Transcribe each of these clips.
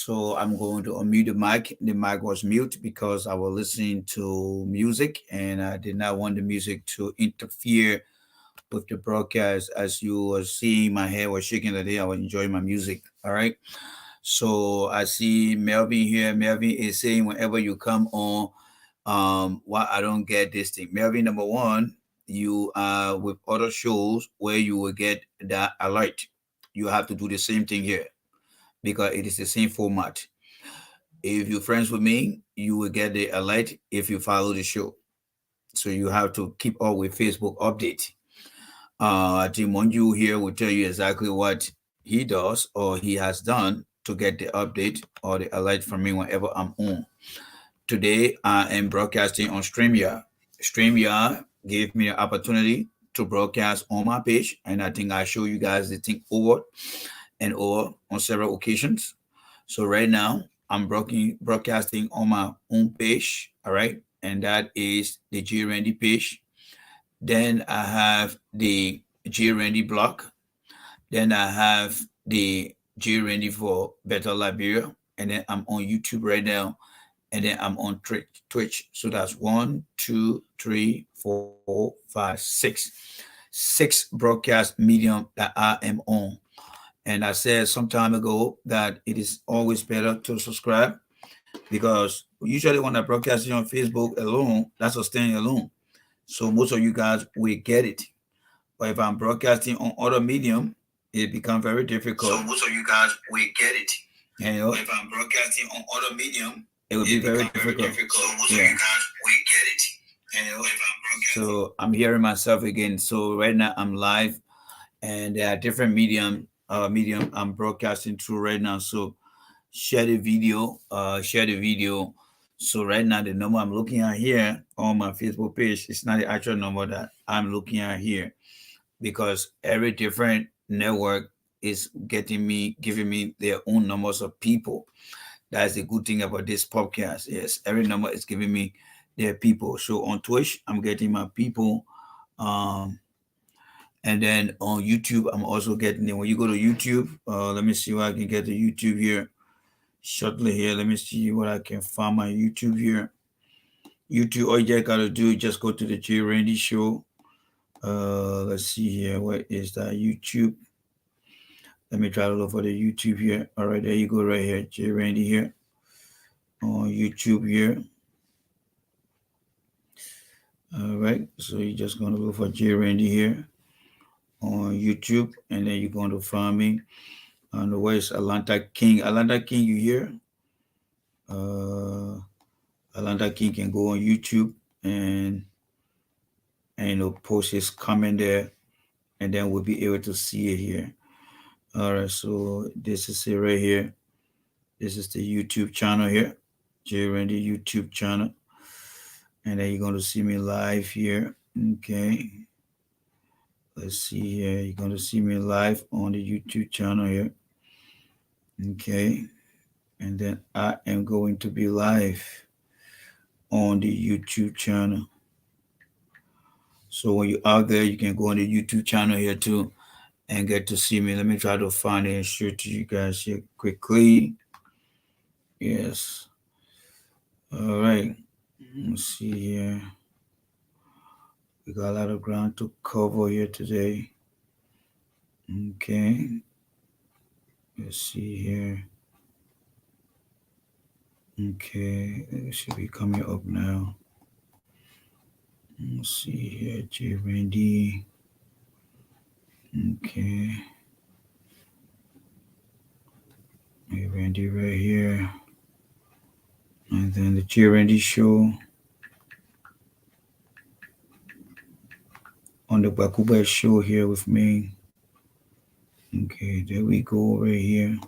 So I'm going to unmute the mic. The mic was mute because I was listening to music and I did not want the music to interfere with the broadcast. As you were seeing, my head was shaking today. I was enjoying my music. All right. So I see Melvin here. Melvin is saying whenever you come on, why I don't get this thing. Melvin, number one, you with other shows where you will get that alert. You have to do the same thing here because it is the same format. If you're friends with me, you will get the alert if you follow the show. So you have to keep up with Facebook update. I think Monju here will tell you exactly what he does or he has done to get the update or the alert from me whenever I'm on. Today I am broadcasting on StreamYard. StreamYard gave me the opportunity to broadcast on my page, and I think I show you guys the thing over and over on several occasions. So right now I'm broadcasting on my own page, all right, and that is the J Randy page. Then I have the J Randy block. Then I have the J Randy for Better Liberia, and then I'm on YouTube right now, and then I'm on Twitch. So that's one, two, three, four, five, six broadcast medium that I am on. And I said some time ago that it is always better to subscribe because usually when I broadcast on Facebook alone, that's a standing alone. So most of you guys will get it. But if I'm broadcasting on other medium, it becomes very difficult. So most of you guys will get it. And but if I'm broadcasting on other medium, it will be very difficult. So most of you guys will get it. And if I'm so I'm hearing myself again. So right now I'm live, and there are different medium I'm broadcasting through right now. So share the video, share the video. So right now the number I'm looking at here on my Facebook page is not the actual number that I'm looking at here because every different network is giving me their own numbers of people. That's the good thing about this podcast. Yes, every number is giving me their people. So on Twitch, I'm getting my people. Um, and then on YouTube, I'm also getting it. When you go to YouTube, let me see what I can get to YouTube here shortly here. Let me see what I can find my YouTube here. YouTube, all you just gotta do is just go to the J Randy Show. Let's see here. What is that? YouTube. Let me try to look for the YouTube here. All right, there you go, right here. J Randy here on YouTube here. All right, so you're just gonna look for J Randy here on YouTube, and then you're going to find me on the West Atlanta King. Atlanta King, you here? Atlanta King can go on YouTube and post his comment there, and then we'll be able to see it here. All right, so this is it right here. This is the YouTube channel here, J Randy YouTube channel, and then you're going to see me live here. Okay, let's see here. You're going to see me live on the YouTube channel here. Okay, and then I am going to be live on the YouTube channel. So when you're out there, you can go on the YouTube channel here too and get to see me. Let me try to find it and show it to you guys here quickly. Yes. All right. Let's see here. We got a lot of ground to cover here today. Okay. Let's see here. Okay. It should be coming up now. Let's see here. J Randy. Okay. J Randy right here. And then the J Randy Show on the Ghab-Ku-Gheh show here with me. Okay, there we go right here.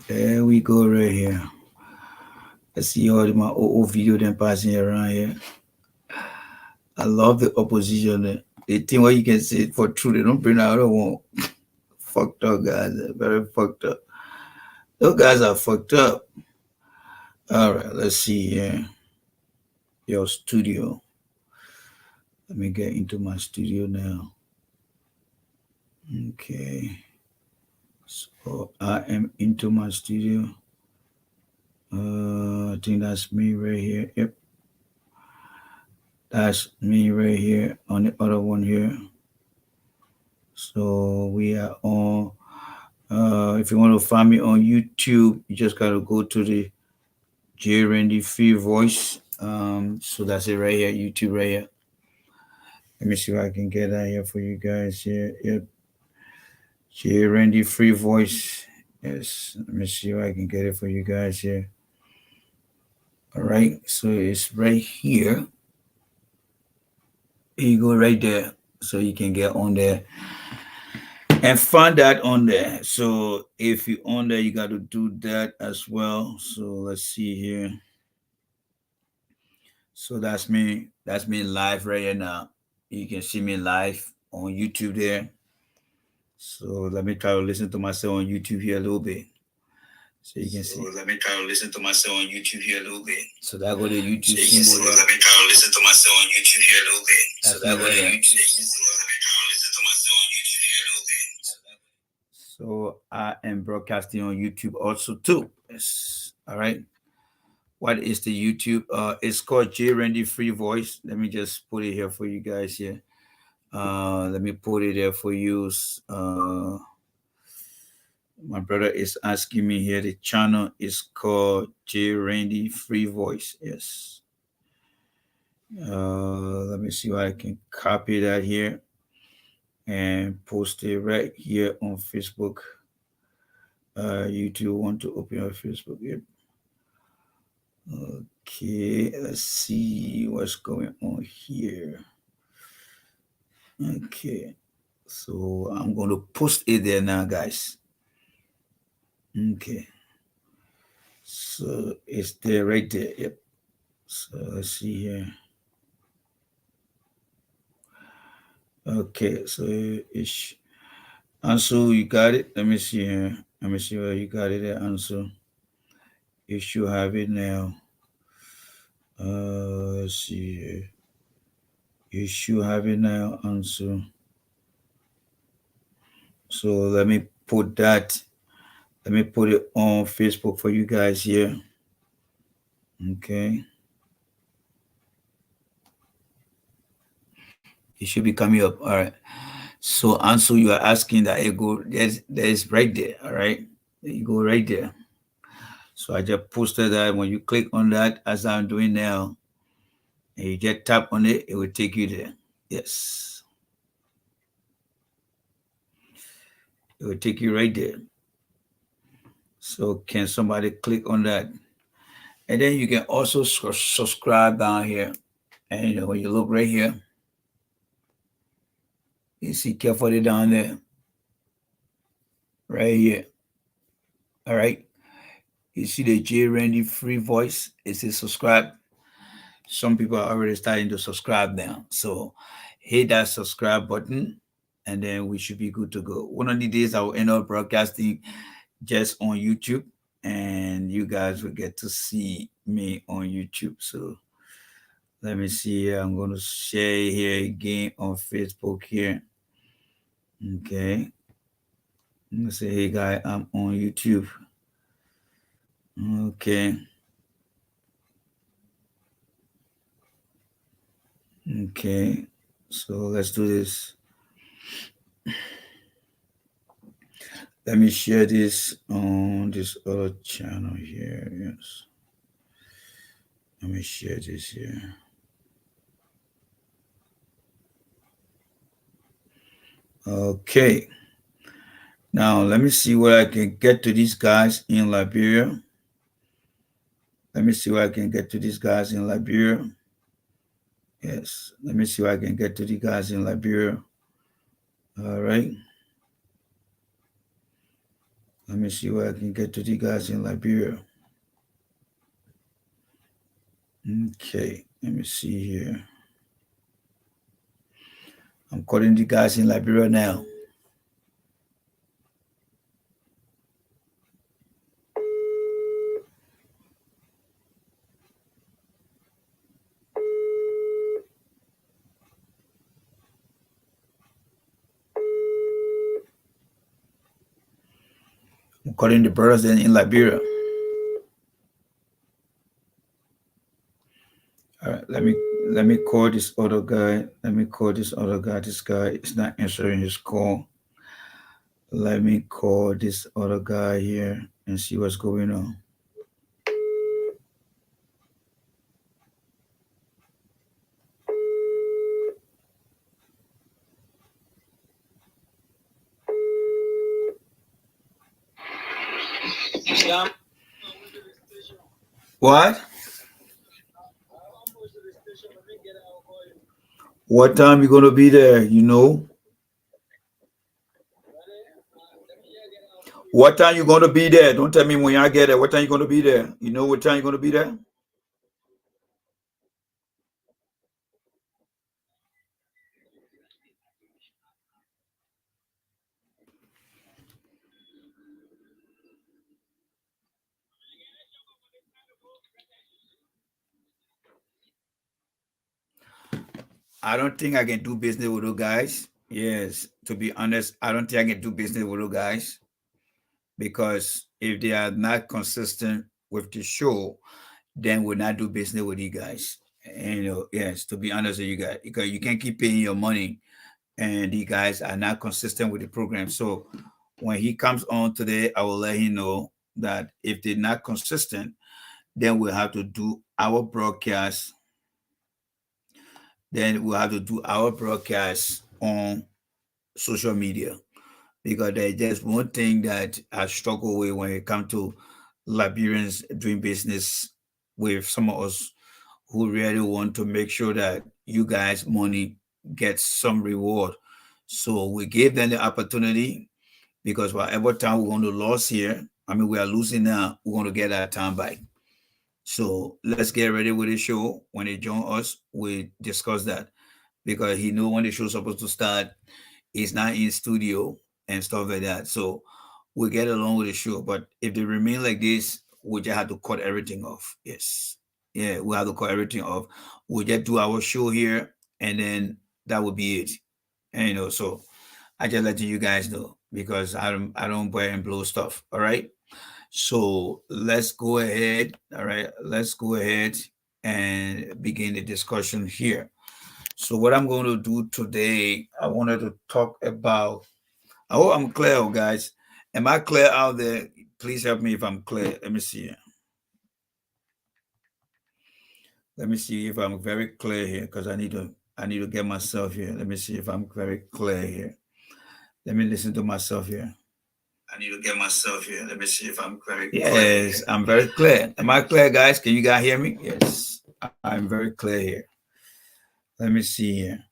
There we go right here. I see all my old video them passing around here. I love the opposition. They think what you can say for true. They don't bring out one. Fucked up guys. They're very fucked up. Those guys are fucked up. All right, let's see here. Your studio. Let me get into my studio now. Okay. So I am into my studio. I think that's me right here. Yep, that's me right here on the other one here. So we are on. If you want to find me on YouTube, you just gotta go to the J Randy Free Voice. So that's it right here, YouTube right here. Let me see if I can get that here for you guys here. Yep, J Randy Free Voice. Yes, let me see if I can get it for you guys here. All right, so it's right here. You go right there, so you can get on there and find that on there. So if you on there, you got to do that as well. So let's see here. So that's me. That's me live right here now. You can see me live on YouTube there. So let me try to listen to myself on YouTube here a little bit. So you can see. Let me try to listen to myself on YouTube here a little bit. So that go to YouTube symbol there. Let me try to listen to myself on YouTube here a little bit. So that go to YouTube. Let me try to listen to myself on YouTube here a little bit. So I am broadcasting on YouTube also too. Yes. All right. What is the YouTube? It's called J Randy Free Voice. Let me just put it here for you guys here. Let me put it there for you. My brother is asking me here. The channel is called J Randy Free Voice. Yes. Let me see if I can copy that here and post it right here on Facebook. YouTube want to open your Facebook. Yep. Okay, let's see what's going on here. Okay, so I'm going to post it there now, guys. Okay, so it's there right there. Yep. So let's see here. Okay, so it's Ansel, you got it. Let me see here. Let me see where you got it there, Ansel. You should have it now. Let's see here. You should have it now, Ansel. So let me put that. Let me put it on Facebook for you guys here. Okay. It should be coming up. All right. So Ansel, you are asking that it go there's right there. All right. There you go right there. So I just posted that. When you click on that, as I'm doing now, and you just tap on it, it will take you there. Yes. It will take you right there. So can somebody click on that? And then you can also subscribe down here. And when you look right here, you see carefully down there, right here. All right. You see the J Randy Free Voice. It says subscribe. Some people are already starting to subscribe now. So hit that subscribe button and then we should be good to go. One of the days I will end up broadcasting just on YouTube and you guys will get to see me on YouTube. So let me see here. I'm going to share here again on Facebook here. Okay. I'm going to say, hey, guy, I'm on YouTube. Okay. Okay. So let's do this. Let me share this on this other channel here. Yes. Let me share this here. Okay. Now let me see where I can get to these guys in Liberia. Let me see where I can get to these guys in Liberia. Yes. Let me see where I can get to the guys in Liberia. All right. Let me see where I can get to the guys in Liberia. Okay. Let me see here. I'm calling the guys in Liberia now. calling the brothers in Liberia. All right, let me call this other guy. Let me call this other guy. This guy is not answering his call. Let me call this other guy here and see what's going on. What? What time you gonna be there? You know? What time you gonna be there? Don't tell me when I get there. What time you gonna be there? You know what time you gonna be there? I don't think I can do business with those guys. Yes, to be honest, I don't think I can do business with those guys because if they are not consistent with the show, then we'll not do business with you guys. And, yes, to be honest with you guys, because you can't keep paying your money and the guys are not consistent with the program. So when he comes on today, I will let him know that if they're not consistent, then we'll have to do our broadcast. Then we'll have to do our broadcast on social media because there's just one thing that I struggle with when it comes to Liberians doing business with some of us who really want to make sure that you guys' money gets some reward. So we gave them the opportunity because whatever time we're going to lose here, I mean, we are losing now, we're going to get that time back. So let's get ready with the show. When they join us, we discuss that because he know when the show's supposed to start, he's not in studio and stuff like that. So we get along with the show. But if they remain like this, we just have to cut everything off. Yes. Yeah, we have to cut everything off. We just do our show here and then that would be it. And so I just letting you guys know because I don't buy and blow stuff. All right. So let's go ahead. All right. Let's go ahead and begin the discussion here. So what I'm going to do today, I wanted to talk about. I hope I'm clear, guys. Am I clear out there? Please help me if I'm clear. Let me see. Let me see if I'm very clear here because I need to get myself here. Let me see if I'm very clear here. Let me listen to myself here. I need to get myself here. Let me see if I'm very clear. Yes, I'm very clear. Am I clear, guys? Can you guys hear me? Yes, I'm very clear here. Let me see here.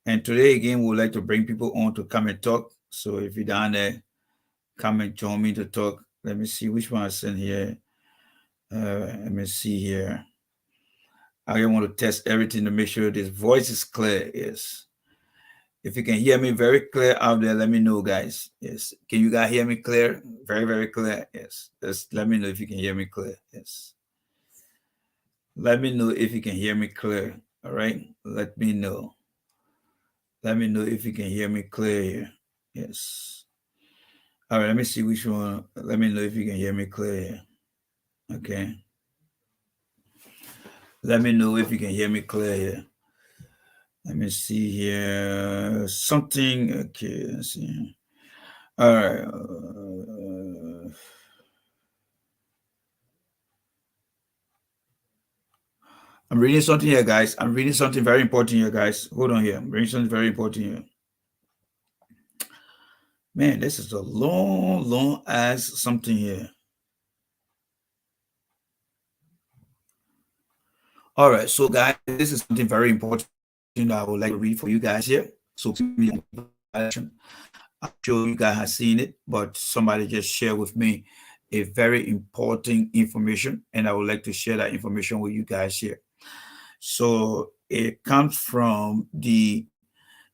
And today again, we would like to bring people on to come and talk. So if you're down there, come and join me to talk. Let me see which one I sent here. Let me see here. I want to test everything to make sure this voice is clear. Yes. If you can hear me very clear out there, let me know, guys. Yes. Can you guys hear me clear? Very, very clear. Yes. Just let me know if you can hear me clear. Yes. Let me know if you can hear me clear. All right. Let me know. Let me know if you can hear me clear here. Yes. All right. Let me see which one. Let me know if you can hear me clear here. Okay. Let me know if you can hear me clear here. Let me see here. Something. Okay. Let's see. All right. I'm reading something here, guys. I'm reading something very important here, guys. Hold on here. I'm reading something very important here. Man, this is a long, long ass something here. All right, so guys, this is something very important that I would like to read for you guys here. So I'm sure you guys have seen it, but somebody just shared with me a very important information, and I would like to share that information with you guys here. So it comes from the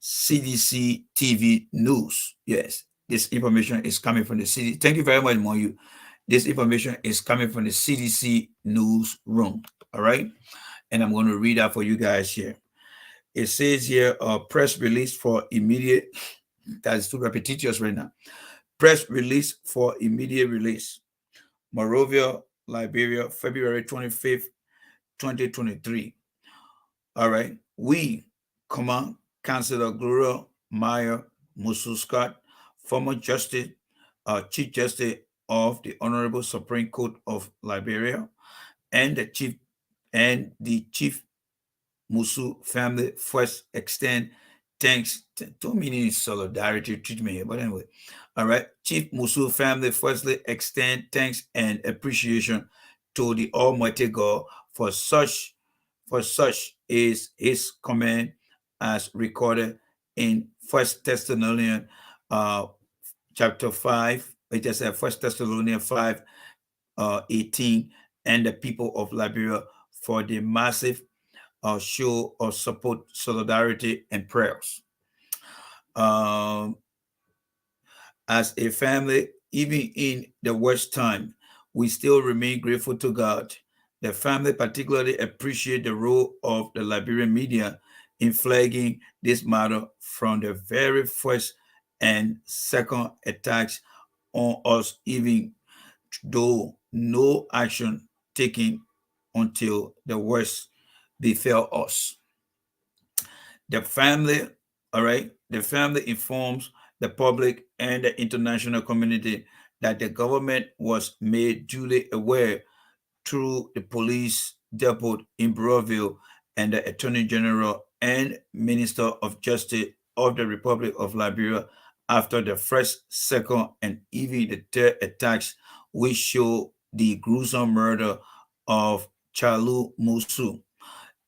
CDC TV news. Yes, this information is coming from the CDC. Thank you very much, Moyu. This information is coming from the CDC newsroom. All right. And I'm going to read that for you guys here. It says here, a press release for immediate, that's too repetitious right now. Press release for immediate release. Monrovia, Liberia, February 25th, 2023. All right. We, comma, Councilor Gloria Meyer Musu Scott, former Justice, Chief Justice of the Honorable Supreme Court of Liberia, and the Chief Musu family first extend thanks to meaning solidarity treatment here, but anyway. All right. Chief Musu family firstly extend thanks and appreciation to the Almighty God for such is his command as recorded in First Thessalonians chapter 5. It just said First Thessalonians 5 18, and the people of Liberia for the massive show of support, solidarity, and prayers. Um, as a family, even in the worst time, we still remain grateful to God. The family particularly appreciate the role of the Liberian media in flagging this matter from the very first and second attacks on us, even though no action taken until the worst befell us. The family, all right, the family informs the public and the international community that the government was made duly aware through the police depot in Broville and the Attorney General and Minister of Justice of the Republic of Liberia after the first, second, and even the third attacks, which show the gruesome murder of Chalu Musu,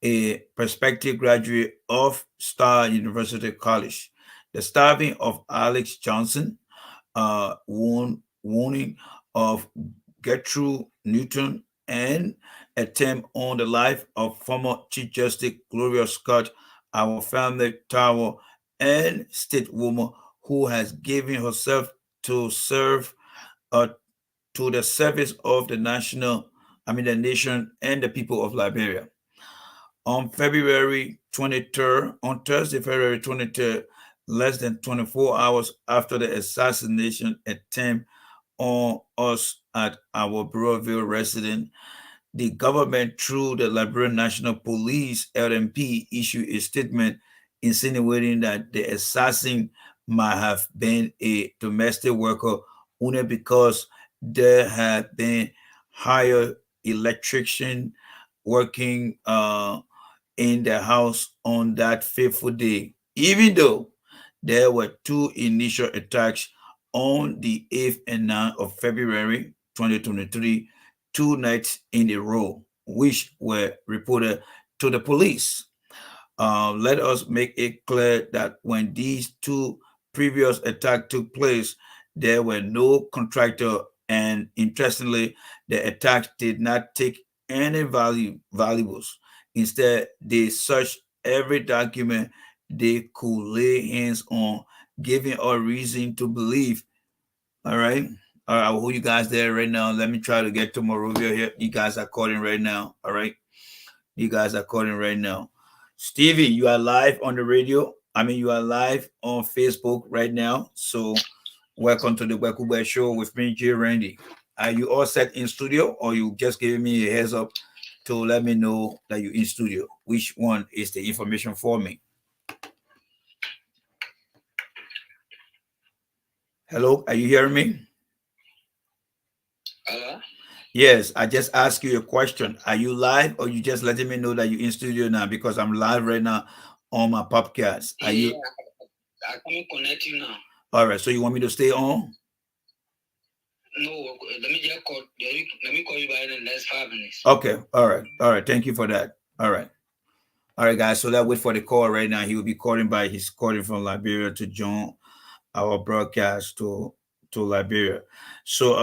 a prospective graduate of Star University College, the stabbing of Alex Johnson, warning of Gertrude Newton, and attempt on the life of former Chief Justice Gloria Scott, our family tower and state woman who has given herself to serve uh, to the service of the nation and the people of Liberia. On February 23rd, on Thursday, February 23rd, less than 24 hours after the assassination attempt on us at our Burrowville residence, the government, through the Liberian National Police, LMP, issued a statement insinuating that the assassin might have been a domestic worker only because there had been higher electrician working in the house on that fateful day, even though there were two initial attacks on the 8th and 9th of February 2023, two nights in a row, which were reported to the police. Let us make it clear that when these two previous attacks took place, there were no contractor, and interestingly, the attacks did not take any valuables. Instead, they searched every document they could lay hands on, giving us reason to believe. All right. All right, who you guys there right now? Let me try to get to Morovia here. You guys are calling right now. All right. You guys are calling right now. Stevie, you are live on the radio. You are live on Facebook right now. So, welcome to the Ghab-Ku-Gheh show with me, J. Randy. Are you all set in studio, or you just giving me a heads up to let me know that you're in studio? Which one is the information for me? Hello, are you hearing me? Hello? Yes, I just asked you a question. Are you live, or you just letting me know that you're in studio now? Because I'm live right now on my podcast. Are Yeah, you I can connect you now. all right? So you want me to stay on? No, let me just call. Let me call you back in the next 5 minutes. Okay, all right. Thank you for that. All right, guys. So let's wait for the call right now. He will be calling by. He's calling from Liberia to join our broadcast to Liberia. So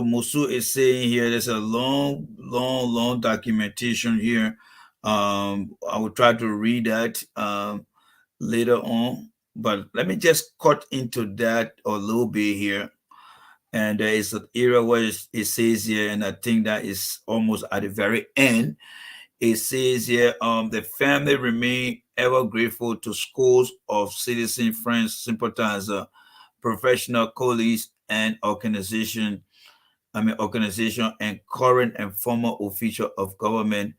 Musu is saying here there's a long documentation here. I will try to read that later on, but let me just cut into that a little bit here. And there is an area where it says here, and I think that is almost at the very end. It says here, the family remain ever grateful to schools of citizen friends, sympathizer, professional colleagues, and organization and current and former official of government,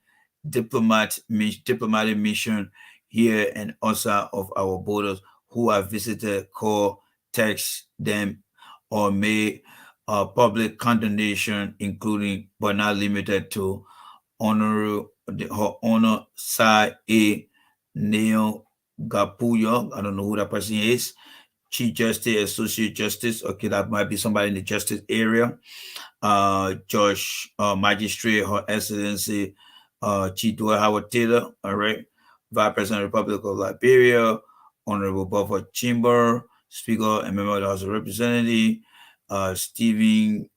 diplomatic mission here and outside of our borders who have visited, call, text them, or made public condemnation, including but not limited to Honor her honor Sai A. Neil Gapuyo. I don't know who that person is. Chief Justice, Associate Justice. Okay, that might be somebody in the justice area. Judge, Magistrate, Her Excellency, Chidua Howard Taylor. All right. Vice President, Republic of Liberia. Honorable Buffer Chimber, Speaker and Member of the House of Representatives. Senator Stephen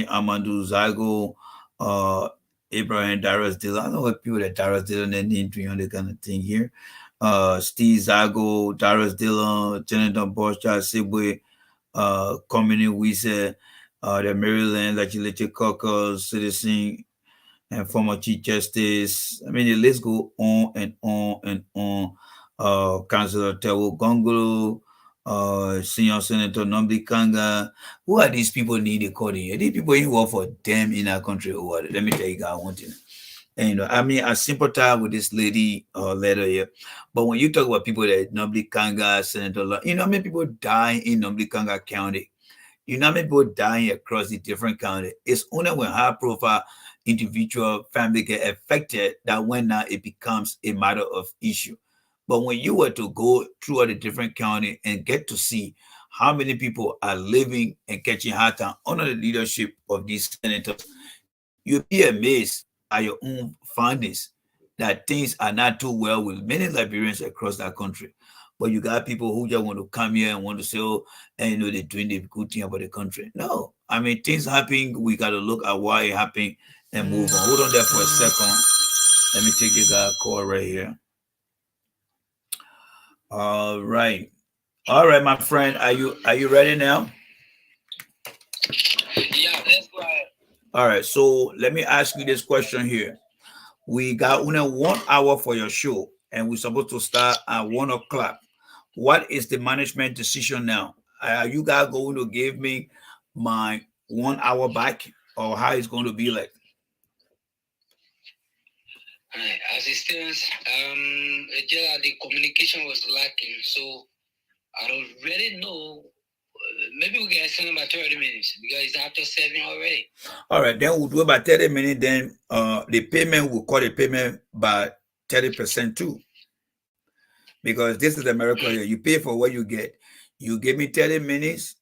Amadou Zago, uh, Abraham Darius Dillon. I know what people that Darius Dillon and name 300 kind of thing here. Steve Zago, Darius Dillon, Jonathan Bosch, Sibwe, Community Wise, the Maryland Legislature Caucus, Citizen, and former Chief Justice. I mean, the list go on and on and on. Councilor Tewo Gongolo, Senior Senator Nombi Kanga. Who are these people need a call here? These people ain't work for them in our country or what? Let me tell you guys one thing. And I mean, I sympathize with this lady letter here. But when you talk about people that Nombi Kanga, Senator, how many people die in Nombi Kanga County? You know how many people dying across the different county? It's only when high profile individual family get affected that when now it becomes a matter of issue. But when you were to go through all the different county and get to see how many people are living and catching heart attack under the leadership of these senators, you'll be amazed at your own findings that things are not too well with many Liberians across that country. But you got people who just want to come here and want to say, oh, and they're doing the good thing about the country. No, I mean, things happen. We got to look at why it happened and move on. Hold on there for a second. Let me take you guys call right here. All right. All right, my friend. Are you ready now? Yeah, that's why. All right. So let me ask you this question here. We got only 1 hour for your show, and we're supposed to start at 1 o'clock. What is the management decision now? Are you guys going to give me my 1 hour back, or how it's going to be like? As it stands, just the communication was lacking, so I don't really know. Maybe we can extend about 30 minutes because it's after 7 already. All right, then we'll do about 30 minutes. Then the payment will call the payment by 30% too, because this is America here. You pay for what you get. You give me 30 minutes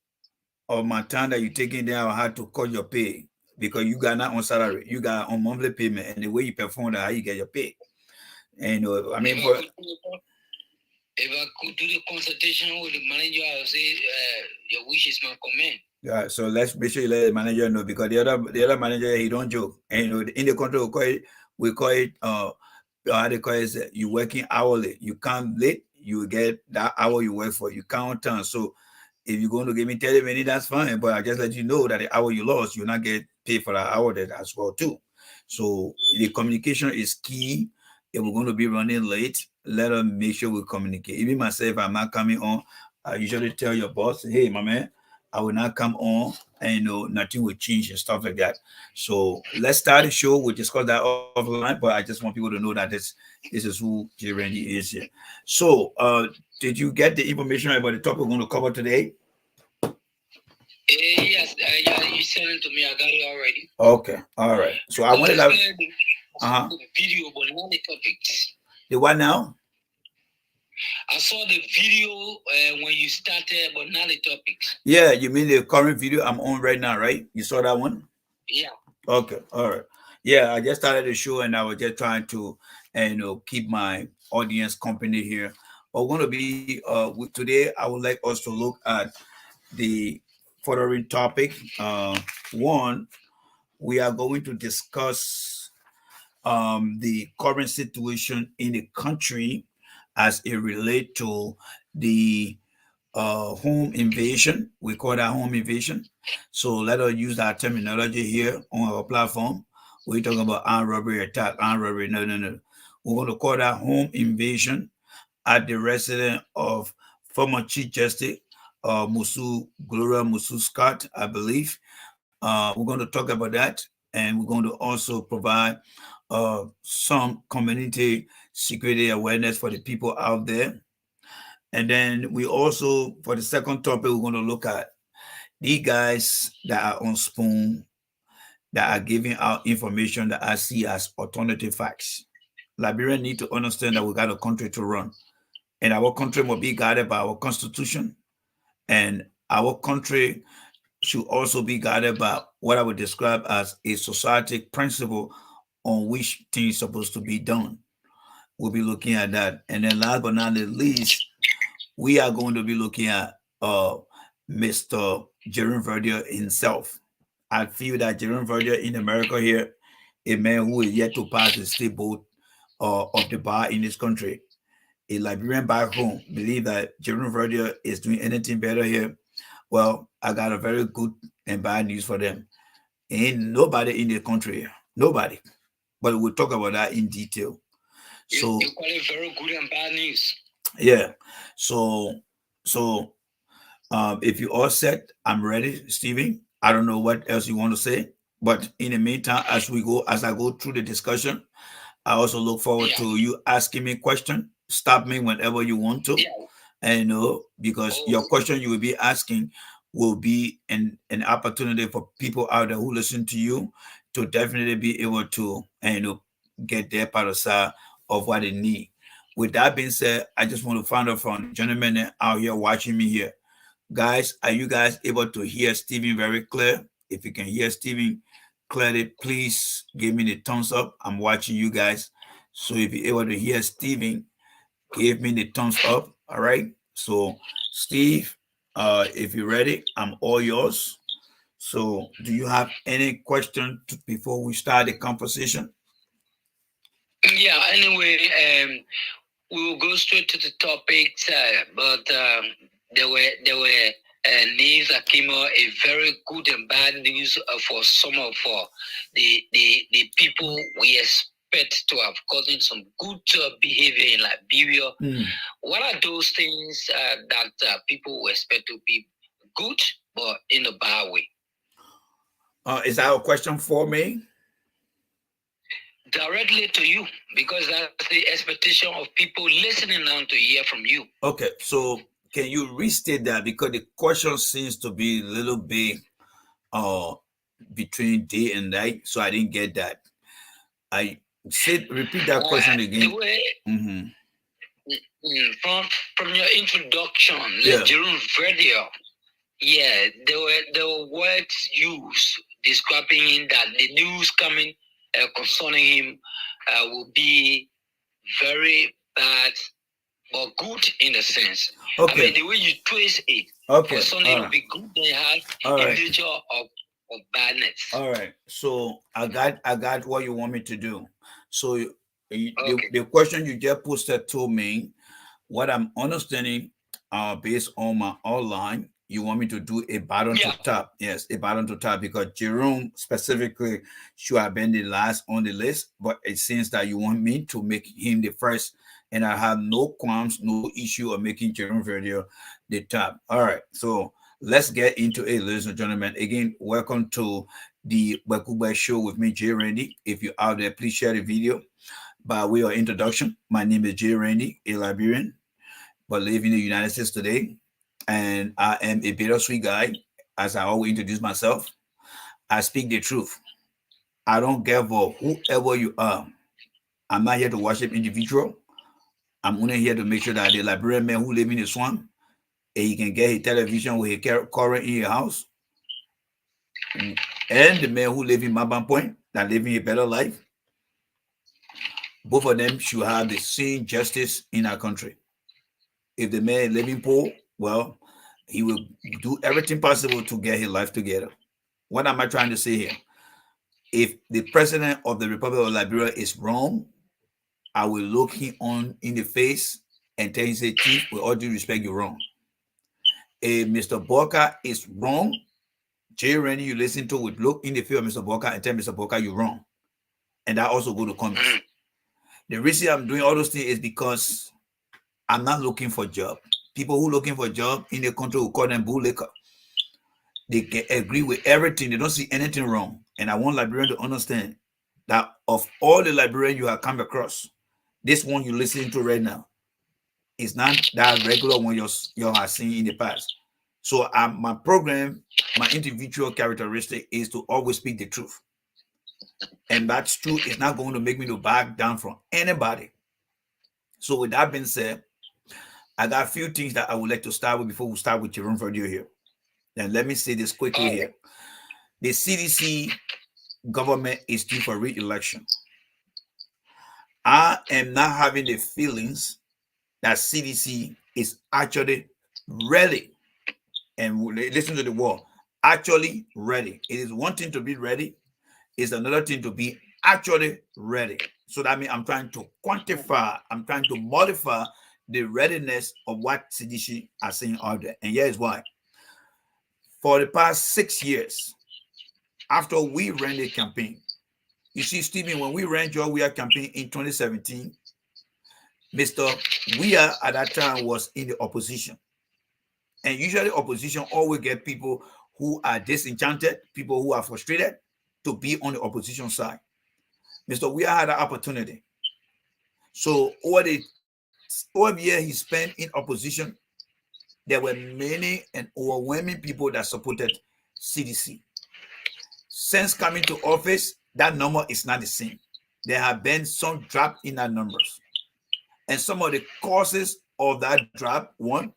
of my time that you taking there, I had to cut your pay because you got not on salary, you got on monthly payment, and the way you perform that, how you get your pay. And I mean, If I could do the consultation with the manager, I would say your wish is my command. yeah, so let's make sure you let the manager know because the other manager he don't joke. And in the country we call it how they call it you working hourly. You come late, you get that hour you work for. You count time. So if you're going to give me 30 minutes, that's fine. But I just let you know that the hour you lost, you'll not get paid for that hour that as well too. So the communication is key. If we're going to be running late, let us make sure we communicate. Even myself, I'm not coming on. I usually tell your boss, hey, my man, I will not come on, and nothing will change and stuff like that. So let's start the show. We'll discuss that offline, but I just want people to know that this is who J Randy is here. So did you get the information about the topic we're going to cover today? Yes, yeah, you sent it to me. I got it already. Okay, all right. So I wanted to the video, but not the topics. The what now? I saw the video when you started, but not the topics. Yeah, you mean the current video I'm on right now, right? You saw that one? Yeah. Okay, all right. Yeah, I just started the show and I was just trying to, keep my audience company here. But we're going to be today. I would like us to look at the following topic. One, we are going to discuss the current situation in the country as it relate to the home invasion. We call that home invasion. So let us use that terminology here on our platform. We're talking about armed robbery attack, armed robbery. No, no, no. We're going to call that home invasion at the residence of former Chief Justice Musu Gloria Musu Scott, I believe. We're going to talk about that, and we're going to also provide some community security awareness for the people out there. And then we also, for the second topic, we're going to look at these guys that are on Spoon that are giving out information that I see as alternative facts. Liberians need to understand that we got a country to run, and our country will be guided by our constitution, and our country should also be guided by what I would describe as a society principle on which things are supposed to be done. We'll be looking at that. And then last but not the least, we are going to be looking at Mr. Jerome Verdier himself. I feel that Jerome Verdier in America here, a man who is yet to pass the state board of the bar in this country. A Liberian back home believe that Jerome Verdier is doing anything better here. Well, I got a very good and bad news for them. Ain't nobody in the country, nobody. But we'll talk about that in detail. So you call it very good and bad news. yeah, so so if you all set, I'm ready, Stephen. I don't know what else you want to say, but in the meantime, as I go through the discussion, I also look forward Yeah. to you asking me question. Stop me whenever you want to. Yeah. And because your Oh, question you will be asking will be an opportunity for people out there who listen to you to definitely be able to get their part of side of what they need. With that being said, I just want to find out from the gentlemen out here watching me here. Guys, are you guys able to hear Stephen very clear? If you can hear Stephen clearly, please give me the thumbs up. I'm watching you guys. So if you're able to hear Stephen, give me the thumbs up. All right. So Steve, if you're ready, I'm all yours. So do you have any question before we start the conversation? yeah. Anyway, we will go straight to the topics, but there were news that came out, a very good and bad news for some of the people we expect to have gotten some good behavior in Liberia. What are those things that people expect to be good, but in a bad way? Is that a question for me? Directly to you, because that's the expectation of people listening now to hear from you. Okay, so can you restate that because the question seems to be a little bit uh between day and night, so I didn't get that. I said repeat that question The again. way Mm-hmm. from your introduction, Yeah. Jerome Verdier, yeah, there were words used describing that the news coming concerning him will be very bad but good in a sense. I mean, Okay. the way you twist it, Okay. for something to be good, they have All a right. nature of badness. All right. So I got what you want me to do. So Okay. the question you just posted to me, what I'm understanding, based on my online, you want me to do a bottom to Yeah. top. Yes, a bottom to top because Jerome specifically should have been the last on the list, but it seems that you want me to make him the first, and I have no qualms, no issue of making Jerome Video the top. All right, so let's get into it, ladies and gentlemen. Again, welcome to the Ghab-Ku-Gheh show with me, Jay Randy. If you're out there, please share the video. By way of introduction, my name is Jay Randy, a Liberian but live in the United States today. And I am a bittersweet guy, as I always introduce myself. I speak the truth. I don't care for whoever you are. I'm not here to worship individual. I'm only here to make sure that the Liberian man who live in the swamp, and he can get his television with his current in your house, and the man who live in Maban Point, that living a better life, both of them should have the same justice in our country. If the man is living poor, well, he will do everything possible to get his life together. What am I trying to say here? If the president of the Republic of Liberia is wrong, I will look him on in the face and tell him, say, Chief, with all due respect, you're wrong. If Mr. Boka is wrong, Jay Rennie, you listen to would look in the face of Mr. Boka and tell Mr. Boka you're wrong. And that also go to comments. The reason I'm doing all those things is because I'm not looking for a job. People who looking for a job in the country will call them bootlicker. They can agree with everything. They don't see anything wrong. And I want Liberian to understand that of all the Liberian you have come across, this one you're listening to right now is not that regular one you have seen in the past. So my program, my individual characteristic is to always speak the truth. And that's true. It's not going to make me to back down from anybody. So with that being said, I got a few things that I would like to start with before we start with your room video here. And let me say this quickly here. The CDC government is due for re-election. I am not having the feelings that CDC is actually ready. And listen to the word, actually ready. It is one thing to be ready, it's another thing to be actually ready. So that means I'm trying to quantify, I'm trying to modify the readiness of what CDC are saying out there. And here's why. For the past 6 years, after we ran the campaign, you see, Stephen, when we ran Joe Weah campaign in 2017, Mr. Weah at that time was in the opposition. And usually opposition always get people who are disenchanted, people who are frustrated to be on the opposition side. Mr. Weah had an opportunity. So over the 12 years he spent in opposition, there were many and overwhelming people that supported CDC. Since coming to office, that number is not the same. There have been some drop in that numbers. And some of the causes of that drop, one,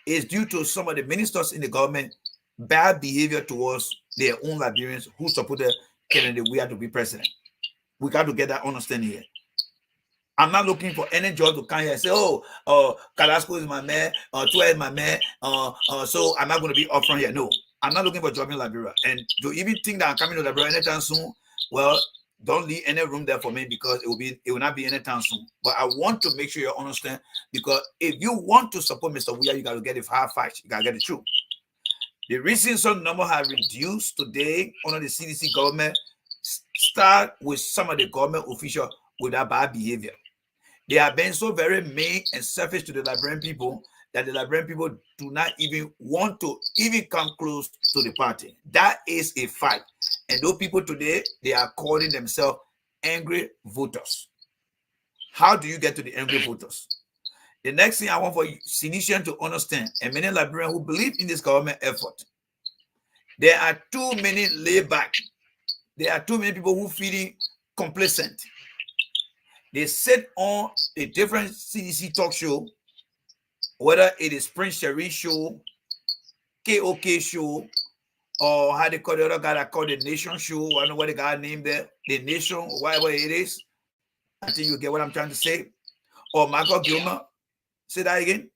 is due to some of the ministers in the government bad behavior towards their own Liberians who supported Kennedy Weah to be president. We got to get that understanding here. I'm not looking for any job to come here and say, Carrasco is my man, Tua is my man, so I'm not going to be up front here. No, I'm not looking for a job in Liberia. And to even think that I'm coming to Liberia anytime soon, well, don't leave any room there for me because it will not be anytime soon. But I want to make sure you understand, because if you want to support Mr. Weah, you got to get it hard fight. You got to get the truth. The reason some number have reduced today under the CDC government start with some of the government officials with that bad behavior. They have been so very mean and selfish to the Liberian people that the Liberian people do not even want to even come close to the party. That is a fact. And those people today, they are calling themselves angry voters. How do you get to the angry voters? The next thing I want for Sinisian to understand, and many Liberians who believe in this government effort, there are too many laid back. There are too many people who feeling complacent. They sit on a different CDC talk show, whether it is Prince Sherry show, KOK show, or how they call the other guy that called the Nation show. I don't know what the guy named there, the Nation, or whatever it is. I think you get what I'm trying to say. Or Michael Gilmer. Say that again.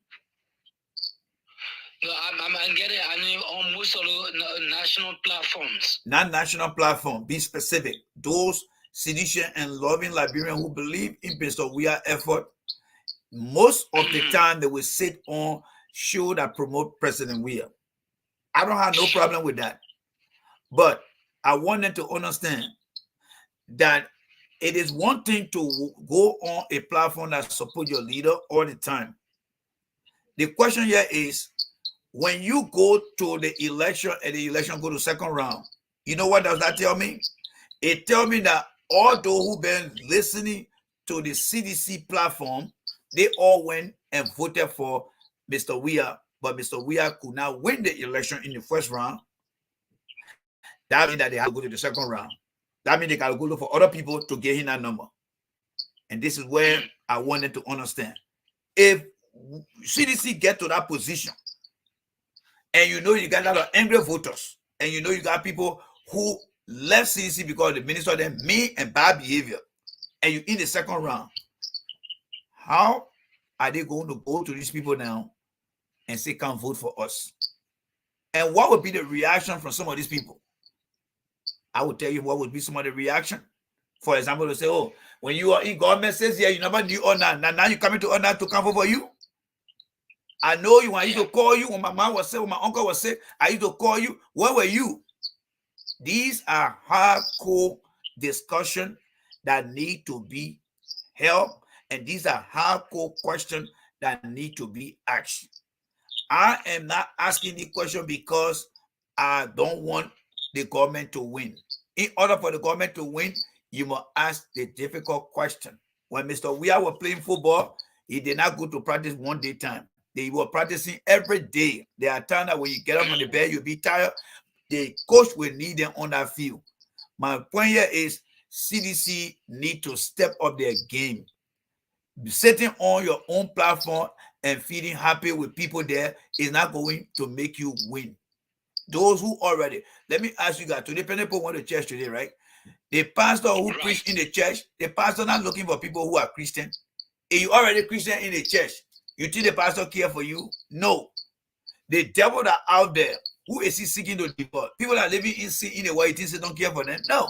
No, I'm getting. I mean, on most of the national platforms. Not national platform. Be specific. Those seditious and loving Liberians who believe in Mr. Weah effort, most of the time they will sit on show that promote President Weah. I don't have no problem with that. But I want them to understand that it is one thing to go on a platform that support your leader all the time. The question here is, when you go to the election and the election go to second round, you know what does that tell me? It tells me that all those who've been listening to the CDC platform, they all went and voted for Mr. Weah, but Mr. Weah could not win the election in the first round. That means that they have to go to the second round. That means they got to go look for other people to get in that number. And this is where I wanted to understand. If CDC get to that position, and you know you got a lot of angry voters, and you know you got people who left CDC because the minister of them mean and bad behavior, and you in the second round, how are they going to go to these people now and say, come vote for us? And what would be the reaction from some of these people? I will tell you what would be some of the reaction. For example, to say, oh, when you are in government says, yeah, you never knew honor. Now you coming to honor to come vote for you. I know you. I used to call you when my mom was sick, when my uncle was sick. I used to call you. Where were you? These are hardcore discussions that need to be held, and these are hardcore questions that need to be asked. I am not asking the question because I don't want the government to win. In order for the government to win, you must ask the difficult question. When Mr. Weah was playing football, he did not go to practice one day time. They were practicing every day. There are times that when you get up on the bed, you'll be tired. The coach will need them on that field. My point here is CDC need to step up their game. Sitting on your own platform and feeling happy with people there is not going to make you win. Those who already, let me ask you guys, today people went to church today, right? The pastor who preached in the church, the pastor not looking for people who are Christian. If you already Christian in the church, you think the pastor care for you? No. The devil that out there, who is he seeking to devour? People are living in sin in a way, he thinks they don't care for them. No.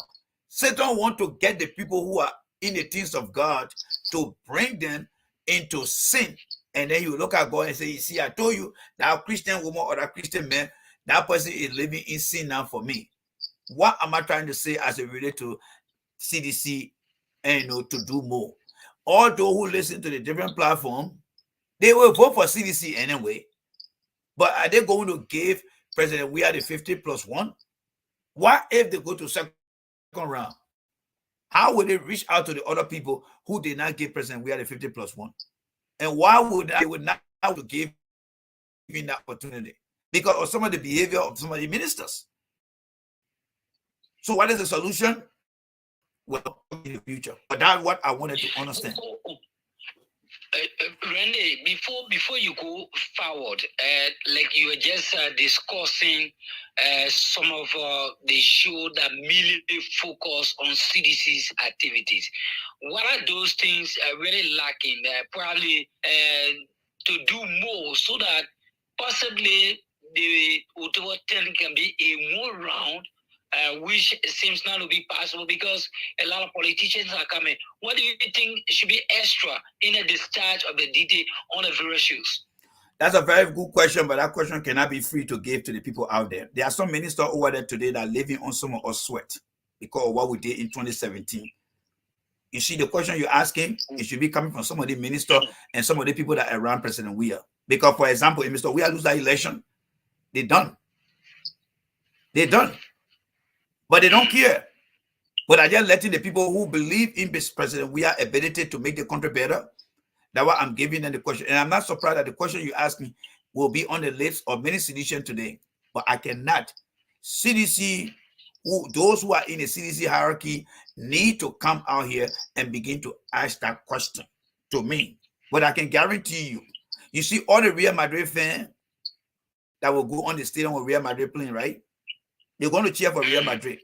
Satan want to get the people who are in the things of God to bring them into sin. And then you look at God and say, you see, I told you that Christian woman or that Christian man, that person is living in sin now for me. What am I trying to say as it relates to CDC and to do more? All those who listen to the different platform, they will vote for CDC anyway. But are they going to give President Weah the 50+1? What if they go to second round? How would they reach out to the other people who did not give President Weah the 50+1? And why would they would not to give him that opportunity? Because of some of the behavior of some of the ministers. So what is the solution? Well, in the future. But that's what I wanted to understand. Rene, before you go forward, like you were just discussing some of the show that mainly focus on CDC's activities. What are those things really lacking? Probably to do more so that possibly the Ottawa 10 can be a more round, which seems not to be possible because a lot of politicians are coming. What do you think should be extra in a discharge of the DD on the various issues? That's a very good question, but that question cannot be free to give to the people out there. There are some ministers over there today that are living on some of us sweat because of what we did in 2017. You see, the question you're asking, it should be coming from some of the ministers and some of the people that are around President Weah. Because, for example, if Mr. Weah lose that election, they're done. They're done. But they don't care. But are just letting the people who believe in President Weah's ability to make the country better. That's why I'm giving them the question. And I'm not surprised that the question you ask me will be on the lips of many CDCians today. But I cannot. CDC, those who are in the CDC hierarchy need to come out here and begin to ask that question to me. But I can guarantee you, you see all the Real Madrid fans that will go on the stadium with Real Madrid playing, right? They're going to cheer for Real Madrid.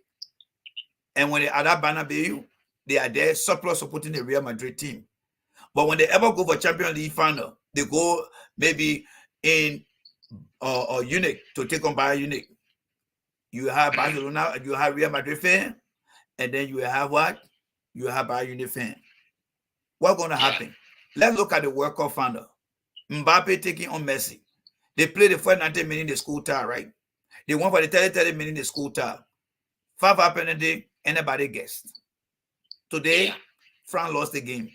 And when they are at Bernabeu, they are there surplus supporting the Real Madrid team. But when they ever go for Champions League final, they go maybe in Munich to take on Bayern Munich. You have Barcelona, you have Real Madrid fan, and then you have what? You have Bayern Munich fan. What's going to happen? Let's look at the World Cup final. Mbappe taking on Messi. They played the first 90 minutes in the school tie, right? They won for the 30 minutes in the school tie. 5 penalty, anybody guessed. Today, France lost the game.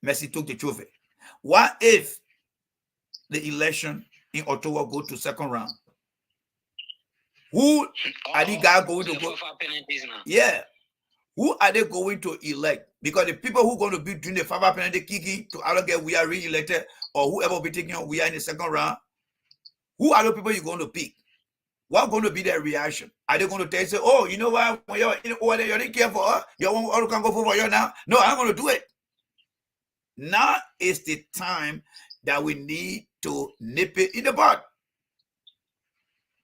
Messi took the trophy. What if the election in Ottawa go to second round? Who are the guys going to go? Yeah. Who are they going to elect? Because the people who are going to be doing the 5 penalty kicking to either get we are re-elected or whoever will be taking on we are in the second round, who are the people you're going to pick? What's going to be their reaction? Are they going to tell you, say, oh, you know what? When you're over there, you didn't care for her. You all can go for you now. No, I'm going to do it. Now is the time that we need to nip it in the bud.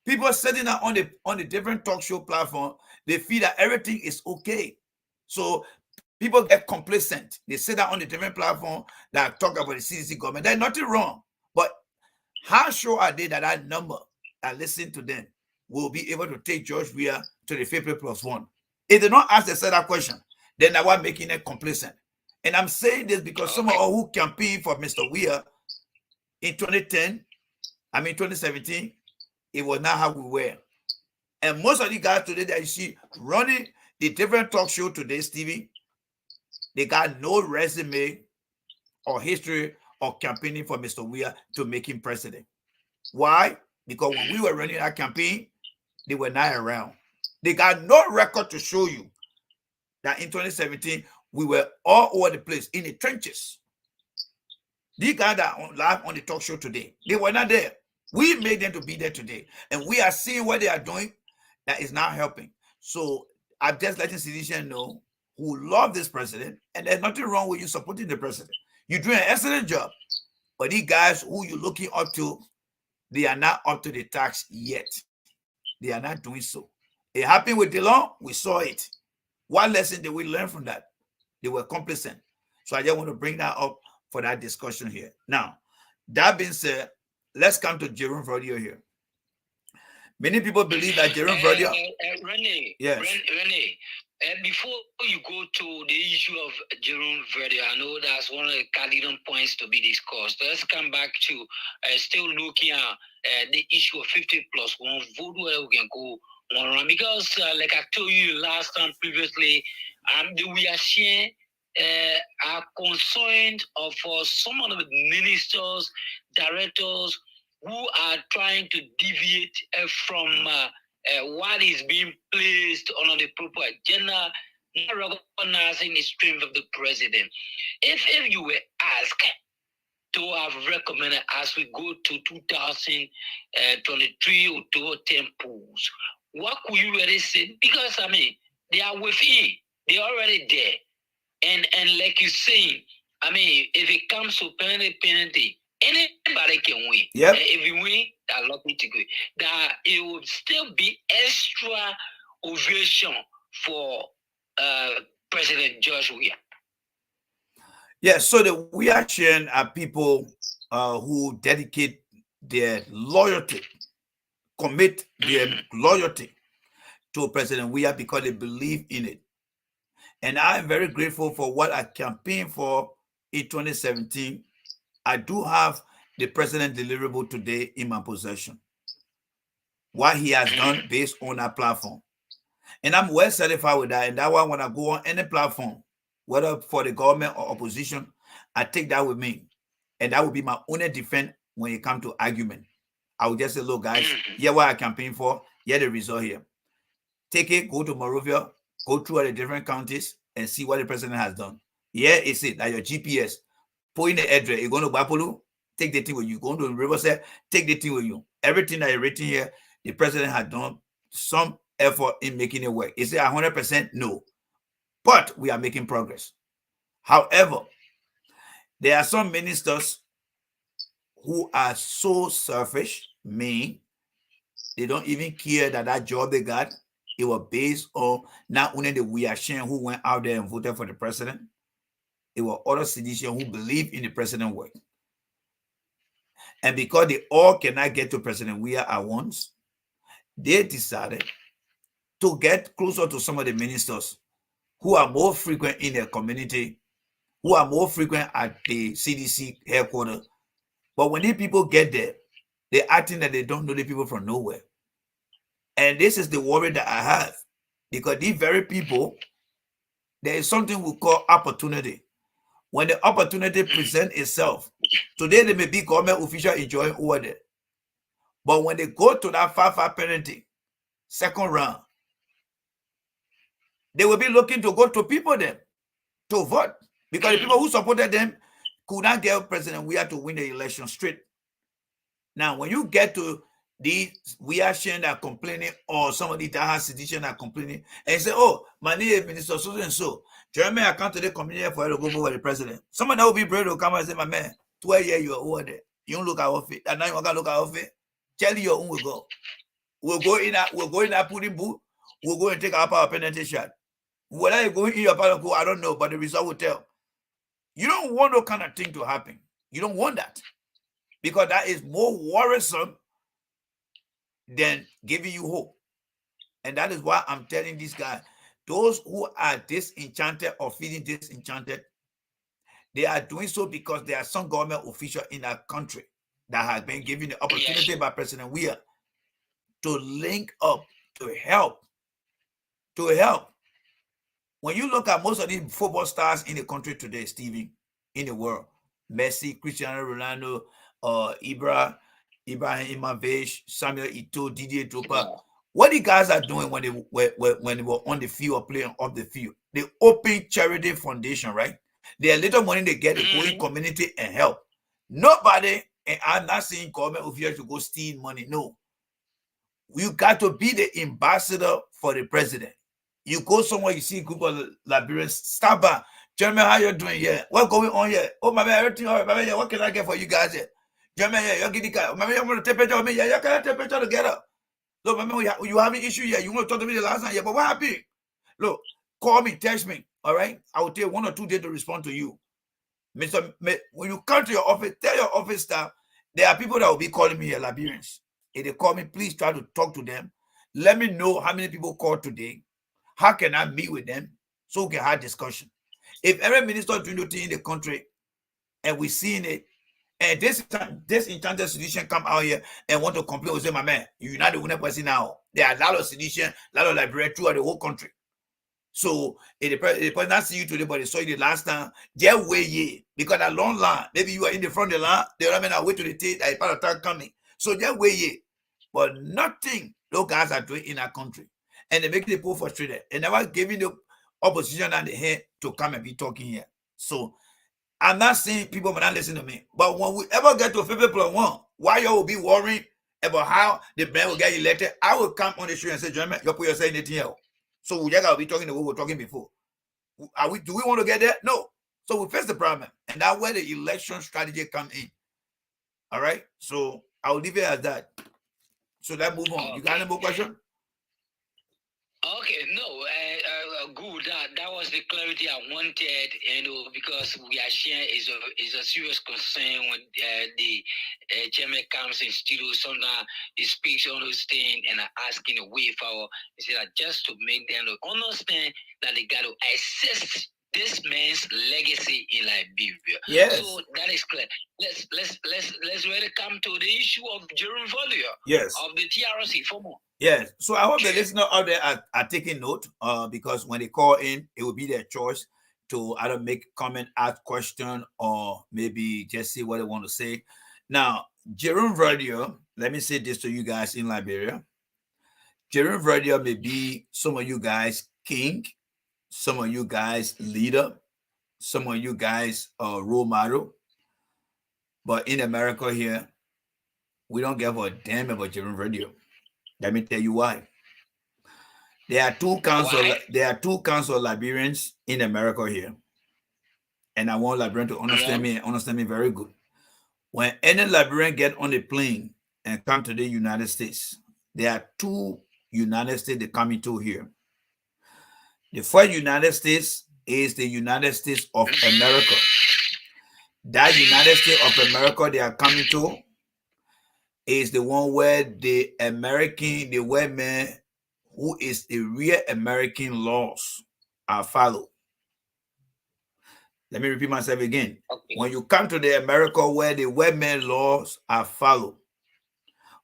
People sitting on the different talk show platform, they feel that everything is okay. So people get complacent. They sit down on the different platform that talk about the CDC government. There's nothing wrong. But how sure are they that that number that listen to them will be able to take George Weah to the 50+1? If they don't ask themselves that question, then they are making it complacent. And I'm saying this because some of us who campaigned for Mr. Weah in 2017, it was not how we were. And most of the guys today that you see running the different talk show today, Stevie, they got no resume or history or campaigning for Mr. Weah to make him president. Why? Because when we were running our campaign, they were not around. They got no record to show you that in 2017 we were all over the place in the trenches. These guys that are live on the talk show today, they were not there. We made them to be there today, and we are seeing what they are doing that is not helping. So I'm just letting citizens know who love this president, and there's nothing wrong with you supporting the president. You're doing an excellent job, but these guys who you're looking up to, they are not up to the task yet. They are not doing so. It happened with DeLong. We saw it. What lesson did we learn from that? They were complacent. So I just want to bring that up for that discussion here. Now, that being said, let's come to Jerome Verdio here. Many people believe that Jerome Verdio. Rene, Yes. Rene, before you go to the issue of Jerome Verdi, I know that's one of the cardinal points to be discussed. Let's come back to still looking at the issue of 50 plus one vote where we can go one round. Because, like I told you last time previously, we are seeing are concerned of some of the ministers, directors who are trying to deviate from what is being placed on the proper agenda, not recognizing the strength of the president. If you were asked to have recommended as we go to 2023 or 2010 polls, what could you really say? Because I mean, they are within, they're already there. And like you saying, I mean, if it comes to penalty, anybody can win. Yep. If you win, they're lucky to go. That it will still be extra ovation for President George Weah. Yeah, so the Weah are people who dedicate their loyalty, commit their loyalty to President Weah because they believe in it. And I'm very grateful for what I campaigned for in 2017. I do have the president deliverable today in my possession. What he has done based on our platform. And I'm well satisfied with that. And that one, when I go on any platform, whether for the government or opposition, I take that with me. And that will be my only defense when it comes to argument. I will just say, look, guys, here what I campaign for, here the result here. Take it, go to Morovia, go through all the different counties and see what the president has done. Here is it, like your GPS. Put in the address, you're going to Bapolu, take the thing with you. Going to Riverside, take the thing with you. Everything that is written here, the president has done some effort in making it work. Is it 100%? No. But we are making progress. However, there are some ministers who are so selfish, mean, they don't even care that that job they got, it was based on not only the Weah who went out there and voted for the president, it was other citizens who believe in the president work. And because they all cannot get to President Weah at once, they decided to get closer to some of the ministers who are more frequent in their community, who are more frequent at the CDC headquarters. But when these people get there, they're acting that they don't know the people from nowhere. And this is the worry that I have, because these very people, there is something we call opportunity. When the opportunity presents itself, today they may be government official enjoying order. But when they go to that 5-5 parenting, second round, they will be looking to go to people then to vote. Because the people who supported them could not get President Weah to win the election straight. Now, when you get to these Weah that are complaining, or some of the Taha citizens are complaining, and you say, oh, my name is Minister so and so, Jeremy, I come to the community for you to go vote for the president. Someone that will be brave to come and say, my man, 12 years you are over there. You don't look at outfit. And now you can't look at outfit. Tell your own will go. We'll go in that pudding booth. We'll go and take our power penalty shot. Whether you go in your power go, I don't know, but the result will tell. You don't want no kind of thing to happen. You don't want that. Because that is more worrisome than giving you hope. And that is why I'm telling this guy, those who are disenchanted or feeling disenchanted, they are doing so because there are some government official in our country that has been given the opportunity by President Weah to link up, to help. When you look at most of these football stars in the country today, Stevie, in the world, Messi, Cristiano Ronaldo, Ibrahim Imanovich, Samuel Eto'o, Didier Drogba. Yeah. What the guys are doing when they were on the field or playing off the field? They open charity foundation, right? Their little money they get, they go in Mm-hmm. community and help. Nobody, and I'm not saying government officials to go steal money. No, you got to be the ambassador for the president. You go somewhere, you see a group of Liberians, stop by. Jeremy, how you doing here? What's going on here? Oh, my man, everything all right. My man, yeah, what can I get for you guys here? Jeremy, yeah, you're getting car. My man, I'm going to take a picture of me. Yeah, you can take a picture together. Look, my man, you having issue here. You want to talk to me the last time? Yeah, but what happened? Look, call me, text me. All right? I will take 1 or 2 days to respond to you. When you come to your office, tell your office staff there are people that will be calling me here, Liberians. If they call me, please try to talk to them. Let me know how many people called today. How can I meet with them so we can have discussion? If every minister doing the thing in the country and we seeing it, and this enchanted sedition come out here and want to complain, we say, my man, you're not the only person now. There are a lot of sedition, a lot of library throughout the whole country. So if the person not see you today, but they saw you the last time, just wait ye. Because that long line, maybe you are in the front of the line, the other men are wait to the tape, that is part of time coming. So just wait ye. But nothing those guys are doing in our country. And they make the people frustrated. And never giving the opposition and the hand to come and be talking here. So I'm not saying people will not listen to me. But when we ever get to 50+1, why you will be worrying about how the man will get elected, I will come on the show and say, Jeremy, you put yourself in anything else. So we just gotta be talking the way we were talking before. Do we want to get there? No. So we face the problem. And that's where the election strategy come in. All right. So I'll leave it as that. So let's move on. You got Okay. any more question? Okay, no, good. That was the clarity I wanted, because we are sharing is a serious concern when the chairman comes in studio. Sometimes he speaks on those things and are asking a way forward. He said that just to make them understand that they got to assess this man's legacy in Liberia. Yes. So that is clear. Let's really come to the issue of Jerome Volio Yes. of the TRC for more. Yes. So I hope the listener out there are taking note, because when they call in, it will be their choice to either make comment, ask question, or maybe just say what they want to say. Now, Jerome Verdier, let me say this to you guys in Liberia. Jerome Verdier may be some of you guys king, some of you guys leader, some of you guys role model. But in America here, we don't give a damn about Jerome Verdier. Let me tell you why. There are two council. Why? There are two council Liberians in America here, and I want Liberian to Yeah. understand me very good. When any Liberian get on a plane and come to the United States, there are two United States they coming to here. The first United States is the United States of America. That United States of America they are coming to is the one where the white man who is a real American laws are followed. Let me repeat myself again. Okay. When you come to the America where the white man laws are followed,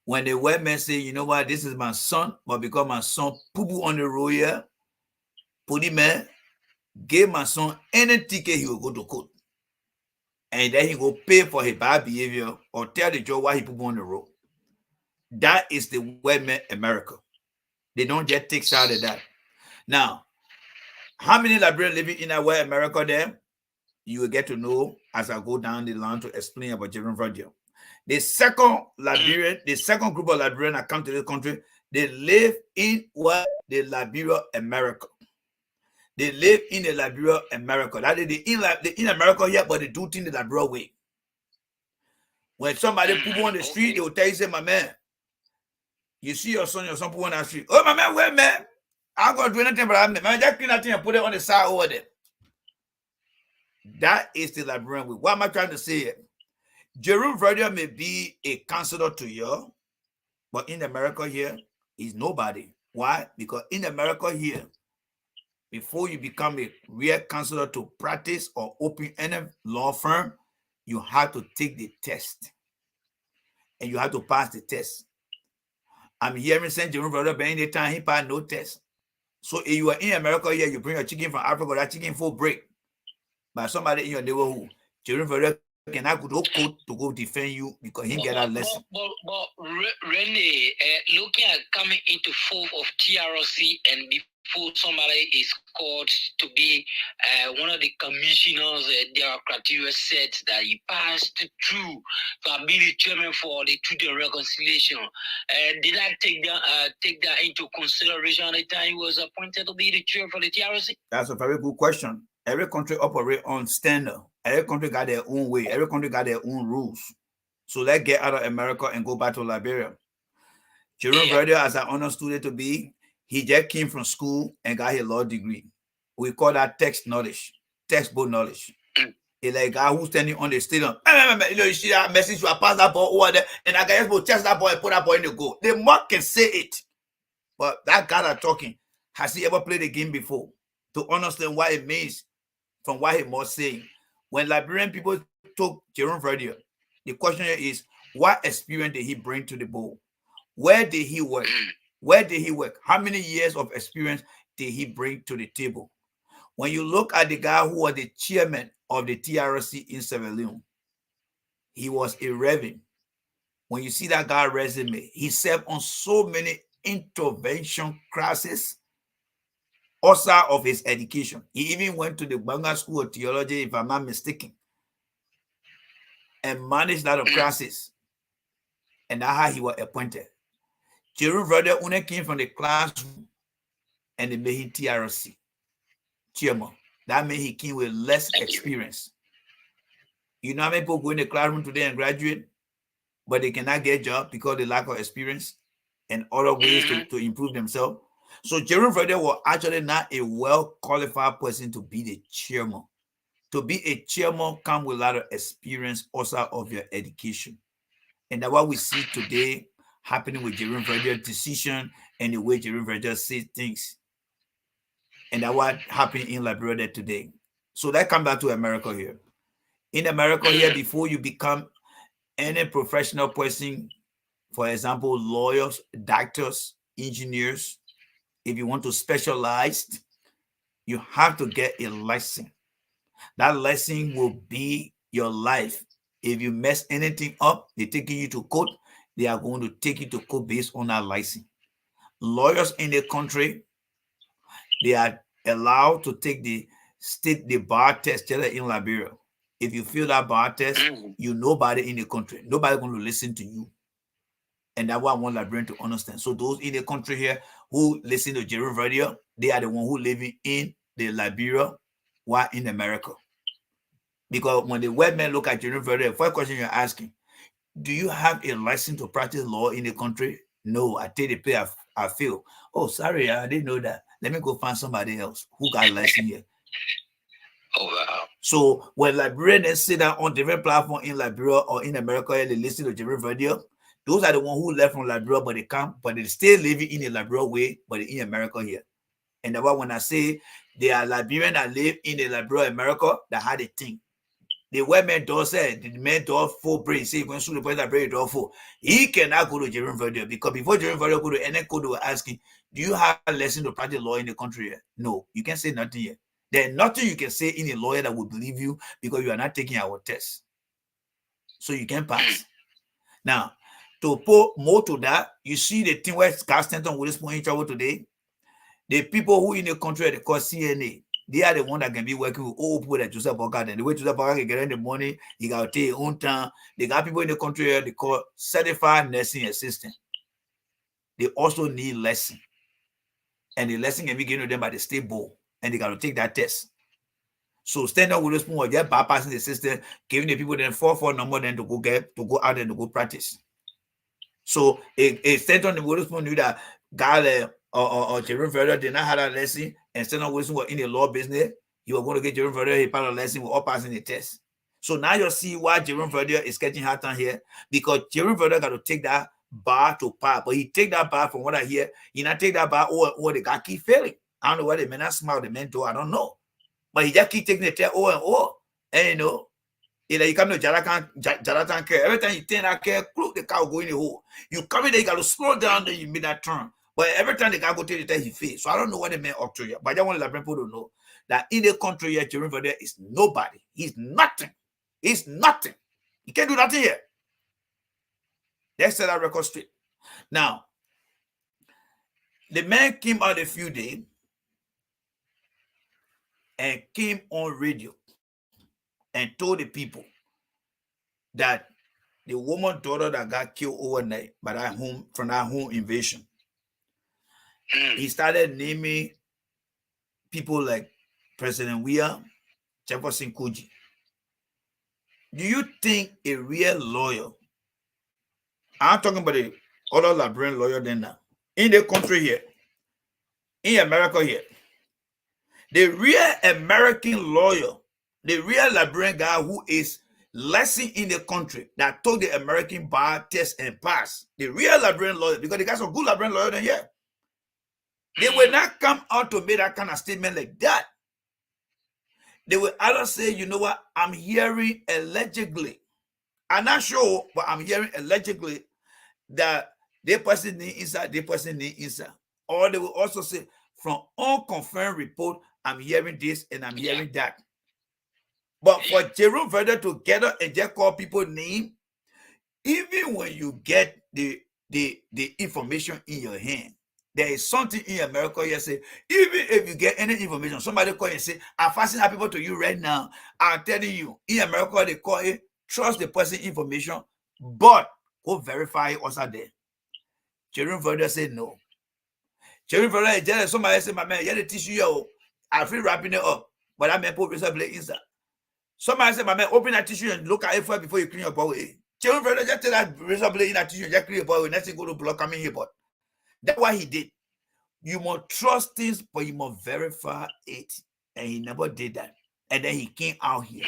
when the white man say, you know what, this is my son, but because my son poo on the road here, put him man, give my son any ticket he will go to court. And then he will pay for his bad behavior or tell the judge why he put on the road. That is the white man America. They don't just take side of that. Now, how many Liberians living in that white America there? You will get to know as I go down the line to explain about Jerome Virgil. The second group of Liberians that come to this country, they live in what the Liberia America. They live in the Liberia America. That is in America here, but they do things the Liberia way. When somebody poo on the street, they will tell you, say, my man, you see your son poo on that street. Oh, my man, wait, man. I'm going to do anything, but I'm just clean that thing and put it on the side over there. That is the Liberian way. What am I trying to say? Jerome Verdier may be a counselor to you, but in America here, he's nobody. Why? Because in America here, before you become a real counselor to practice or open any law firm, you have to take the test. And you have to pass the test. I'm hearing St. Jerome Verdier, but any time he passed no test. So if you are in America here, you bring a chicken from Africa, that chicken full break by somebody in your neighborhood. Jerome Verdier cannot go to court to go defend you because he get a lesson. Renee, looking at coming into fourth of TRC and before somebody is called to be one of the commissioners, there are criteria set that he passed through to be the chairman for the Truth and Reconciliation. Did I take that into consideration at the time he was appointed to be the chair for the TRC? That's a very good question. Every country operate on standard. Every country got their own way. Every country got their own rules. So let's get out of America and go back to Liberia. Jerome Verdier, as I understood it to be, he just came from school and got his law degree. We call that text knowledge, textbook knowledge. It's like a guy who's standing on the stadium. You know, you see that message, you pass that ball over there, and I guy just test that ball and put that ball in the goal. The mock can say it, but that guy that talking, has he ever played a game before to understand what it means from what he must say? When Liberian people took Jerome Verdier, the question is, what experience did he bring to the bowl? Where did he work? Where did he work? How many years of experience did he bring to the table? When you look at the guy who was the chairman of the TRC in Sierra Leone, he was a reverend. When you see that guy's resume, he served on so many intervention classes outside of his education. He even went to the Banga School of Theology, if I'm not mistaken, and managed that of classes. And that's how he was appointed. Jerome Verdier only came from the classroom and they made him TRC chairman. That means he came with less experience. You know how many people go in the classroom today and graduate, but they cannot get a job because of the lack of experience and other ways to improve themselves. So Jerome Verdier was actually not a well-qualified person to be the chairman. To be a chairman comes with a lot of experience outside of your education. And that's what we see today happening with Jerome Verdier's decision and the way Jerome Verdier says things. And that's what happened in Liberia today. So that comes back to America here. In America here, before you become any professional person, for example, lawyers, doctors, engineers, if you want to specialize, you have to get a lesson. That lesson will be your life. If you mess anything up, they're taking you to court. They are going to take you to court based on that license. Lawyers in the country, they are allowed to take the bar test in Liberia. If you fail that bar test, you nobody in the country. Nobody going to listen to you. And that's what I want Liberian to understand. So those in the country here who listen to Jerome Verdier, they are the one who living in the Liberia while in America. Because when the white men look at Jerome Verdier, the first question you're asking, do you have a license to practice law in the country? No, I take the pay, I fail. Oh, sorry, I didn't know that. Let me go find somebody else who got a license here. Oh, wow. So when Liberians sit down on different platforms in Liberia or in America and they listen to Jerome Verdier, those are the ones who left from Liberia, but they come, but they still living in a Liberia way, but in America here. And that's why when I say they are Liberians that live in the Liberia America, that had a thing. The white man does say the man does full brain. Say when the person brain door full, he cannot go to Jerome Verdier because before Jerome Verdier go to any code, they were asking, do you have a lesson to practice law in the country here? No, you can't say nothing here. There's nothing you can say in a lawyer that will believe you because you are not taking our test. So you can pass. Now, to put more to that, you see the thing where Carl Stanton with this point in trouble today. The people who in the country they call CNA, they are the one that can be working with all people that Joseph Boca. And the way Joseph Boca can get in the money, he got to take his own time. They got people in the country here they call certified nursing assistant. They also need lesson. And the lesson can be given to them by the state board. And they got to take that test. So stand up with this point, just bypassing the system, giving the people then 4 number then to go out and to go practice. So a stand on the Witherspoon knew that guy or Jerome Verdier did not have that lesson, and stand on Witherspoon was in the law business. He was going to get Jerome Verdier, he passed the lesson, we're all passing the test. So now you see why Jerome Verdier is catching hard time here, because Jerome Verdier got to take that bar to par, but he take that bar from what I hear, he not take that bar or the guy keep failing. I don't know why the man not smile, the mentor, I don't know. But he just keep taking the test over and over. And you know, you come to Jonathan care. Every time you turn that care, the car will go in the hole. You come in there, you got to slow down, then you make that turn. But every time the guy go take the test, he fails. So I don't know what the man up to yet. But I just want to let people to know that in the country here, Jerome Verdier is nobody. He's nothing. It's nothing. You can't do nothing here. They set that record straight. Now, the man came out a few days and came on radio and told the people that the woman daughter that got killed overnight by that home from that home invasion. He started naming people like President Weah, Jefferson Kuji. Do you think a real lawyer, I'm talking about the other Liberian lawyer than that, in the country here, in America here, the real American lawyer, the real Liberian guy who is licensed in the country that took the American bar test and passed, the real Liberian lawyer, because they got some good Liberian lawyer than here, they will not come out to make that kind of statement like that. They will either say, you know what, I'm hearing allegedly. I'm not sure, but I'm hearing allegedly that they person inside, they person inside. Or they will also say, from unconfirmed report, I'm hearing this and I'm hearing that. But for Jerome Verder to get up and just call people name, even when you get the information in your hand, there is something in America you say, even if you get any information, somebody call you and say, I'm passing that people to you right now. I'm telling you, in America, they call it, trust the person information, but go verify it also there. Jerome Verder said no. Jerome Verder is jealous. Somebody said, my man, you have to teach you, I feel wrapping it up, but I may put razor blade inside. Somebody said, my man, open that tissue and look at it first before you clean your body. Jerome Verder just tell that razor blade in that tissue and just clean your body. Next thing go to block coming here, but that's what he did. You must trust things, but you must verify it. And he never did that. And then he came out here.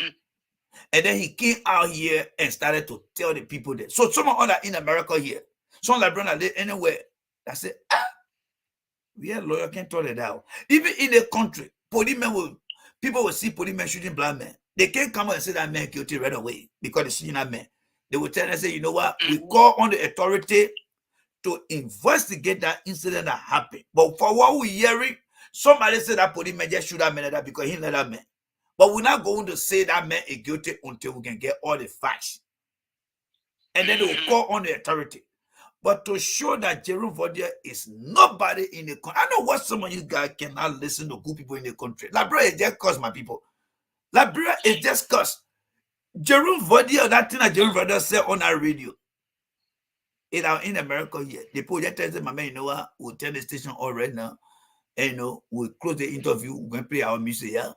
And then he came out here and started to tell the people that. So someone other in America here, some Liberian that live anywhere, that said, we are lawyer can't tell it out. Even in the country, people will see policemen shooting black men. They can't come out and say that man guilty right away because they see that man. They will tell and say, you know what, we call on the authority to investigate that incident that happened. But for what we're hearing, somebody said that policeman just shoot that man that because he let that man. But we're not going to say that man is guilty until we can get all the facts. And then they will call on the authority. But to show that Jerome Verder is nobody in the country. I know what some of you guys cannot listen to good people in the country. Liberia is just cause, my people. Liberia is just cause. Jerome Verder, that thing that Jerome Verder said on our radio, in America here, the people just tell them, my man, you know what, we'll turn the station all right now. And you know, we'll close the interview, we're going to play our music here.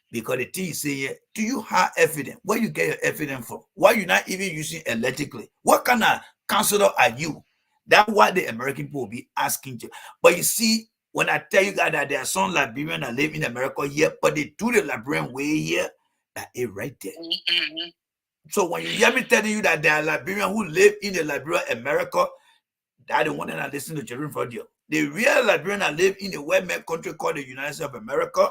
Because the thing is saying, do you have evidence? Where you get your evidence from? Why you not even using allegedly? What kind of counselor are you? That's what the American people will be asking you. But you see, when I tell you guys that there are some Liberians that live in America here, but they do the Liberian way here, that is right there. So when you hear me telling you that there are Liberians who live in the Liberia, America, that the one that listen to Jerome Verder. The real Liberians that live in the well-made country called the United States of America,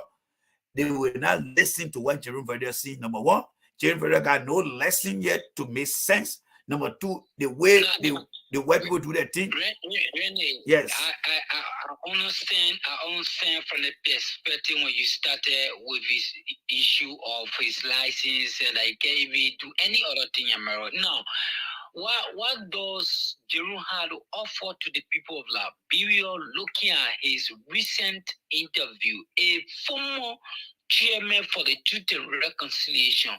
they will not listen to what Jerome Verder says. Number one, Jerome Verder got no lesson yet to make sense. Number two, the way people do their thing. Yes. I understand from the perspective when you started with his issue of his license and I can't even do any other thing in America. No. What does Jerome have to offer to the people of Liberia looking at his recent interview? A former chairman for the Truth and Reconciliation,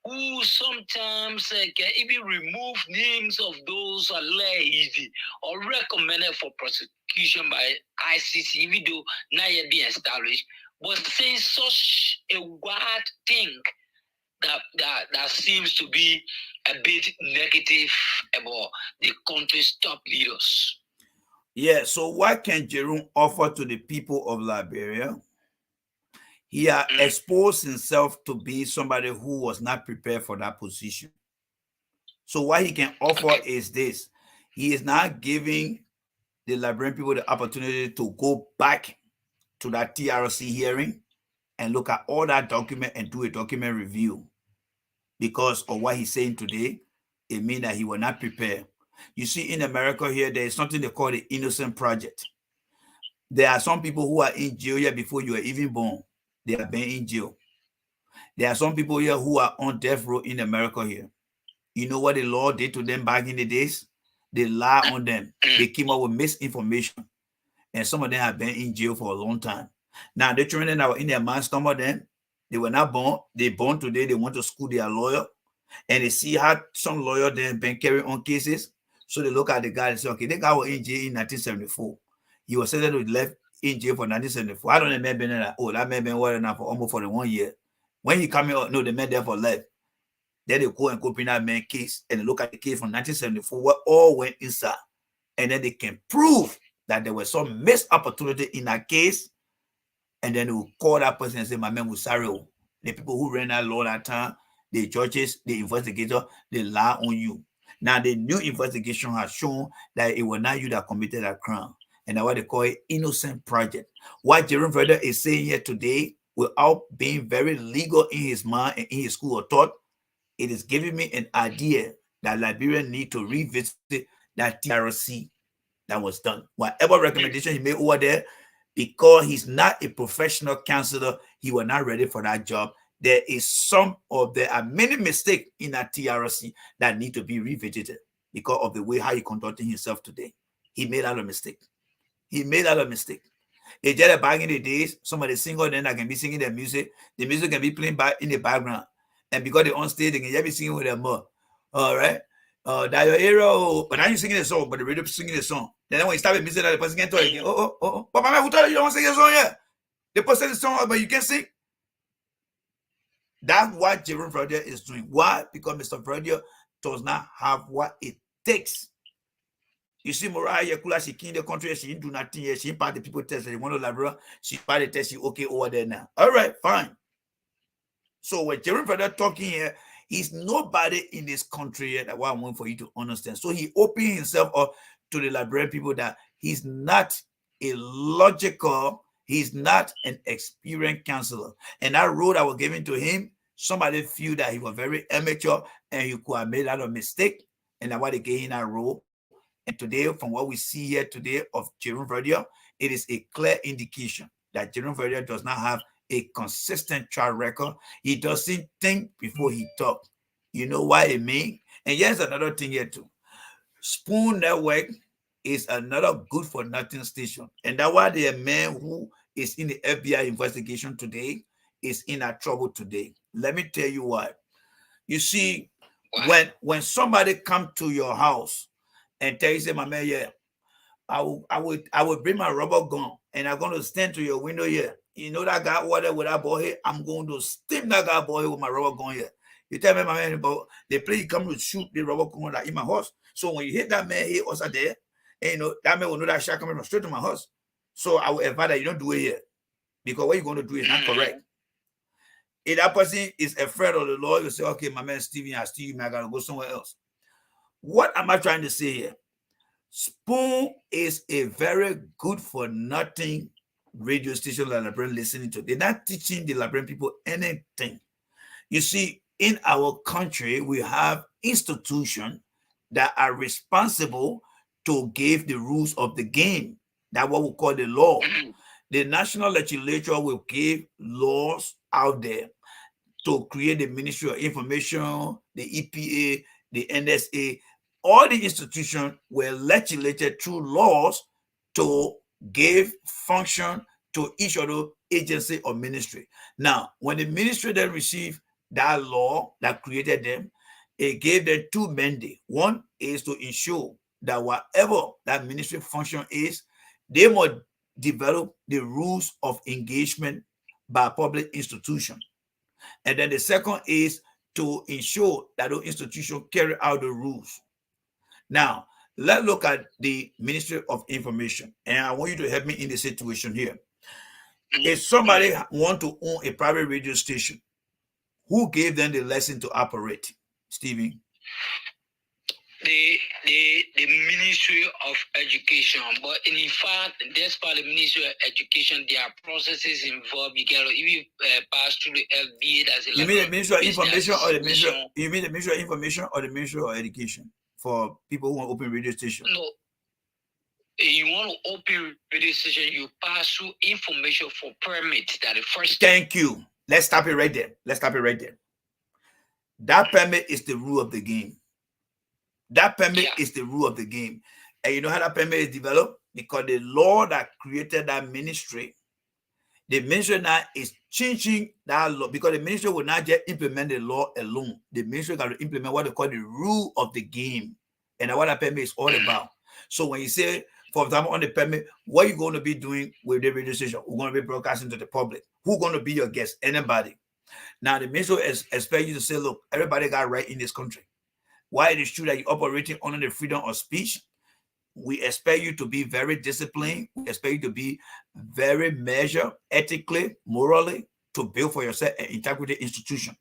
who sometimes can even remove names of those alleged or recommended for prosecution by ICC, even though not yet being established, but saying such a wild thing that seems to be a bit negative about the country's top leaders. Yeah, so what can Jerome offer to the people of Liberia? He has exposed himself to be somebody who was not prepared for that position. So what he can offer is this. He is not giving the Liberian people the opportunity to go back to that TRC hearing and look at all that document and do a document review. Because of what he's saying today, it means that he will not prepare. You see, in America here, there is something they call the Innocent Project. There are some people who are in jail here before you are even born. They have been in jail. There are some people here who are on death row in America here. You know what the law did to them back in the days? They lie on them. They came up with misinformation. And some of them have been in jail for a long time. Now, the children that were in their mind, some of them, they were not born. They born today. They went to school. They are lawyer. And they see how some lawyer then been carrying on cases. So they look at the guy and say, okay, the guy was in jail in 1974. He was sentenced to left in jail for 1974. I don't know, man been there. Oh, that man been working now for almost 41 years. When he coming out, no, the man there for life. Then they go and open that man case and they look at the case from 1974, what all went inside. And then they can prove that there was some missed opportunity in that case. And then they will call that person and say, my man was sorry. The people who ran that law that time, the judges, the investigator, they lie on you. Now, the new investigation has shown that it was not you that committed that crime. And that's what they call it innocent project. What Jerome Verder is saying here today, without being very legal in his mind and in his school of thought, it is giving me an idea that Liberians need to revisit that TRC that was done. Whatever recommendation he made over there, because he's not a professional counselor, he was not ready for that job. There are many mistakes in that TRC that need to be revisited because of the way how he conducted himself today. He made a lot of mistake. He made a lot of mistake. It's just back in the days, some of the singers then that can be singing their music, the music can be playing back in the background. And because they're on stage, they can just be singing with their mouth. All right. That your hero, but now you singing the song, but the radio singing the song. Then when you start with music, that the person can tell you, oh. But my man, who told you don't want to sing a song yet? They posted the song, but you can't sing. That's what Jerome Verdier is doing. Why? Because Mr. Verdier does not have what it takes. You see, Mariah Yakula, she came in the country, she didn't do nothing yet. She didn't pass the people test. They want to Labrador. She passed the test, she okay over there now. All right, fine. So when Jerome Verdier talking here, he's nobody in this country yet. That's what I want for you to understand. So he opened himself up to the Liberian people that he's not a logical, he's not an experienced counselor. And that road I was given to him, somebody feel that he was very amateur and he could have made a lot of mistake. And that's why they gave him that role. And today, from what we see here today of Jerome Verdier, it is a clear indication that Jerome Verdier does not have a consistent track record. He doesn't think before he talks. You know why it mean? And here's another thing here too. Spoon Network is another good for nothing station. And that's why the man who is in the FBI investigation today is in a trouble today. Let me tell you why. You see, when somebody come to your house and tell you, say, my man, yeah, I would bring my rubber gun and I'm going to stand to your window here. You know that guy water with that boy here? I'm going to stim that guy boy with my rubber gun here. You tell me, my man, about the play you come to shoot the rubber gun like in my house. So when you hit that man here also there, and you know that man will know that shot coming from straight to my house. So I will advise that you don't do it here. Because what you're going to do is not correct. If that person is afraid of the law, you say, okay, my man Steven, I steal you, man, I gotta go somewhere else. What am I trying to say here? Spoon is a very good for nothing radio station that Liberian listening to. They're not teaching the Liberian people anything. You see, in our country, we have institutions that are responsible to give the rules of the game. That's what we call the law. The national legislature will give laws out there to create the Ministry of Information, the EPA, the NSA. All the institutions were legislated through laws to give function to each other agency or ministry. Now, when the ministry then received that law that created them, it gave them two mandates. One is to ensure that whatever that ministry function is, they must develop the rules of engagement by public institution. And then the second is to ensure that those institutions carry out the rules. Now, let's look at the Ministry of Information. And I want you to help me in the situation here. If somebody want to own a private radio station, who gave them the lesson to operate? Stevie? The Ministry of Education, but in fact, that's part of the Ministry of Education. There are processes involved. You get even pass through the LBA. That's you mean the Ministry of Information or the Ministry? You mean the Ministry of Information or the Ministry of Education for people who want to open radio station? No. You want to open radio station, you pass through information for permits. That the first. Thank you. Let's stop it right there. Let's stop it right there. That permit is the rule of the game. That permit Yeah. is the rule of the game. And you know how that permit is developed? Because the law that created that ministry, the ministry now is changing that law, because the ministry will not just implement the law alone. The ministry got to implement what they call the rule of the game. And what that permit is all about. So when you say, for example, on the permit, what are you going to be doing with the registration? We're going to be broadcasting to the public. Who's going to be your guest? Anybody. Now the ministry expect you to say, look, everybody got right in this country. While it is true that you're operating under the freedom of speech, we expect you to be very disciplined. We expect you to be very measured, ethically, morally, to build for yourself an integrity institution.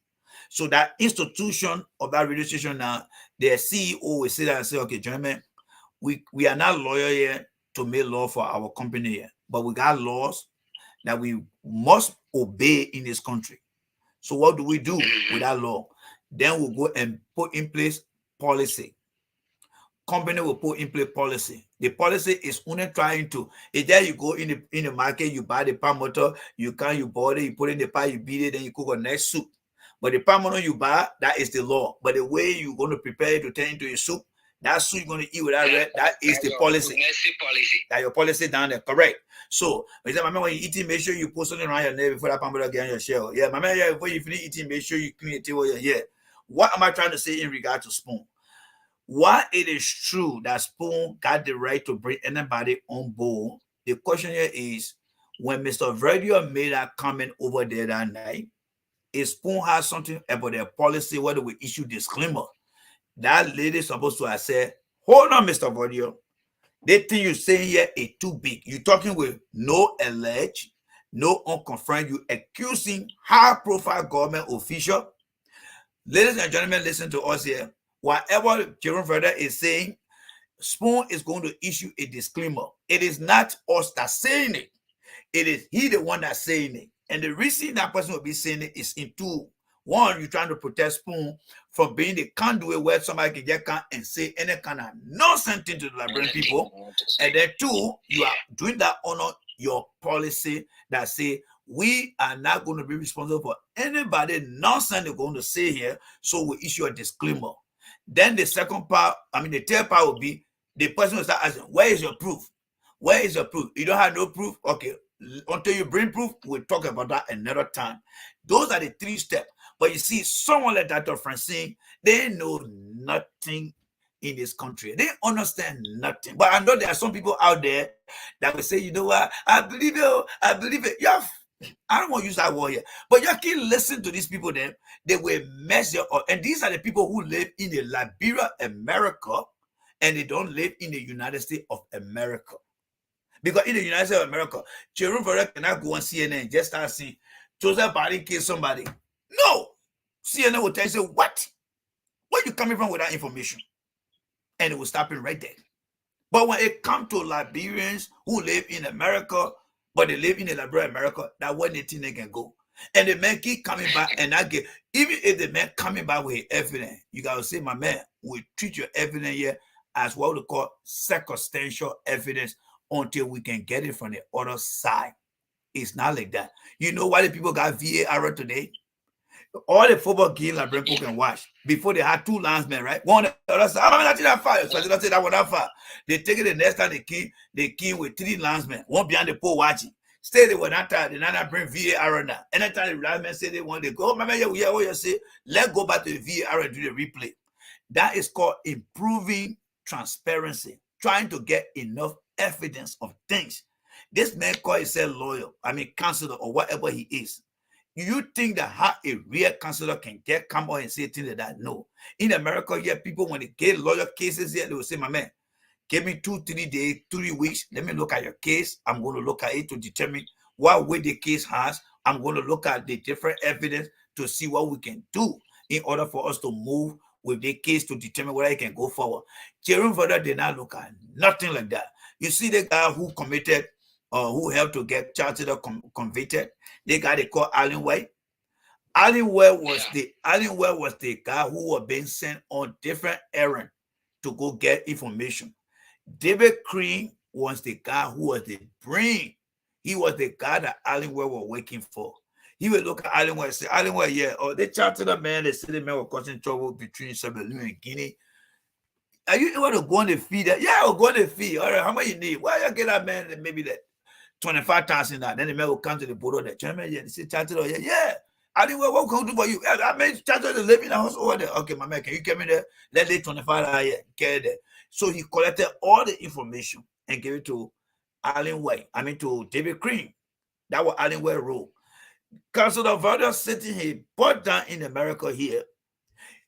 So that institution of that radio station now, their CEO will sit there and say, okay, gentlemen, we are not lawyer here to make law for our company here, but we got laws that we must obey in this country. So what do we do with that law? Then we'll go and put in place policy. Company will put in place policy. The policy is only trying to, is there you go in the market, you buy the palm motor, you can, you boil it, you put it in the pot, you beat it, then you cook a nice soup. But the palm motor you buy, that is the law. But the way you're going to prepare it to turn into a soup, that soup you're going to eat with that red, that is the policy. That your policy down there, correct. So, my man, when you eating, make sure you put something around your neck before that palm motor get on your shell. Yeah, my man, yeah, before you finish eating, make sure you clean the table. Yeah. What am I trying to say in regard to spoon? While it is true that Spoon got the right to bring anybody on board, the question here is, when Mr. Verdier made that comment over there that night, if Spoon has something about their policy whether we issue disclaimer, that lady is supposed to have said, hold on, Mr. Verdier. The thing you're saying here is too big. You're talking with no alleged, no unconfirmed. You accusing high profile government official. Ladies and gentlemen, listen to us here. Whatever Jerome Verder is saying, Spoon is going to issue a disclaimer. It is not us that's saying it. It is he the one that's saying it. And the reason that person will be saying it is in two. One, you're trying to protect Spoon from being the conduit where somebody can get and say any kind of nonsense thing to the Liberian people. And then two, you are doing that under your policy that say we are not going to be responsible for anybody nonsense they're going to say here. So we issue a disclaimer. Then the second part, the third part will be the person will start asking, where is your proof? Where is your proof? You don't have no proof? Okay. Until you bring proof, we'll talk about that another time. Those are the three steps. But you see, someone like Dr. Francine, they know nothing in this country. They understand nothing. But I know there are some people out there that will say, you know what, I believe it. I believe it. Yeah, I don't want to use that word here. But you can listen to these people then. They will mess you up. And these are the people who live in the Liberia, America, and they don't live in the United States of America. Because in the United States of America, Jerome Verrett cannot go on CNN and just start saying, Joseph Biden killed somebody. No. CNN will tell you, say, what? Where you coming from with that information? And it will stop him right there. But when it comes to Liberians who live in America, but they live in the Liberia, America, that one thing they can go. And the man keep coming back, and I get, even if the man coming back with evidence, you got to say, my man, we treat your evidence here as what we call circumstantial evidence until we can get it from the other side. It's not like that. You know why the people got VAR today? All the football games like people can watch before they had two linesmen, right? One on the other side. I mean, that's that far. So I say that one that far. They take it the next time they came with three linesmen, one behind the pole watching. Stay there when that time, they not bring VAR now. Anytime the linesmen say they want to go, oh, my man, yeah, what you say? Let's go back to the VAR and do the replay. That is called improving transparency, trying to get enough evidence of things. This man called himself lawyer, counselor or whatever he is. You think that how a real counselor can come out and say things like that? No. In America, yeah, people, when they get lawyer cases here, they will say, my man, give me 2-3 days, 3 weeks. Let me look at your case. I'm going to look at it to determine what weight the case has. I'm going to look at the different evidence to see what we can do in order for us to move with the case to determine whether it can go forward. Jerome Verder did not look at nothing like that. You see the guy who committed who helped to get charged or convicted, the guy they call Allen White. Allen White was the guy who was being sent on different errands to go get information. David Crean was the guy who was the brain. He was the guy that Allen White was working for. He He would look at Island West, say, Island West, yeah. Or they chat to the man, they say the man was causing trouble between Sierra Leone and Guinea. Are you able to go on the feed that? Yeah, I'll go on the feed. All right, how much you need? Why you get that man maybe that 25,000 now? Then the man will come to the border there. Chairman, yeah, they say chat to the yeah, yeah. I think what can we do for you? Yeah, I mean, chat to the living house over there. Okay, my man, can you get me there? Let's lay 25 here, get there. So he collected all the information and gave it to Allen White. I mean to David Cream. That was Allen White role. Council of Elders sitting here, put down in America here.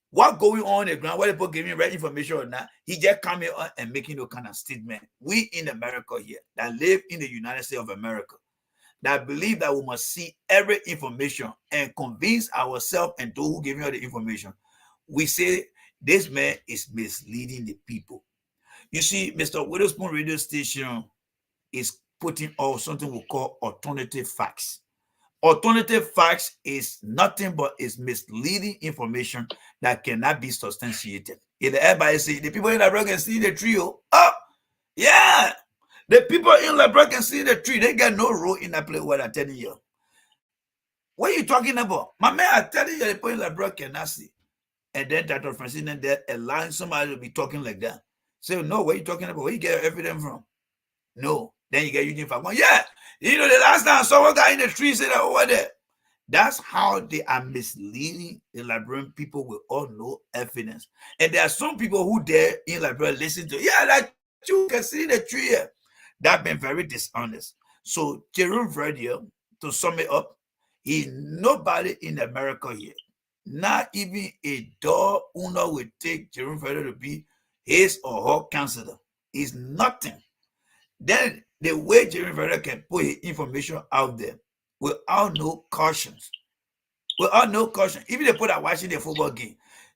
What going on the ground, whether people giving right information or not, he just coming on and making no kind of statement. We in America here that live in the United States of America that believe that we must see every information and convince ourselves and those who giving us the information. We say this man is misleading the people. You see, Mr. Witherspoon radio station is putting out something we call alternative facts. Alternative facts is nothing but is misleading information that cannot be substantiated. If everybody say the people in Labrador can see the tree, oh yeah, the people in Labrador can see the tree. They get no role in that place. What I'm telling you. What are you talking about? My man, I'm telling you, the people in Labrador cannot see. And then Dr. Francine there allowing somebody to be talking like that. Say, no, what are you talking about? Where you get your evidence from? No. Then you get Eugene Falcon. Yeah. You know, the last time someone got in the tree said that over there. That's how they are misleading the Liberian people with all no evidence. And there are some people who there in Liberia listen to, yeah, that you can see the tree here. That been very dishonest. So Jerome Radio, to sum it up, he's nobody in America here. Not even a door owner will take Jerome Radio to be his or her counselor. He's nothing. Then the way Jeremy Verder can put his information out there without no cautions. Without no caution. Even they put out watching the football game.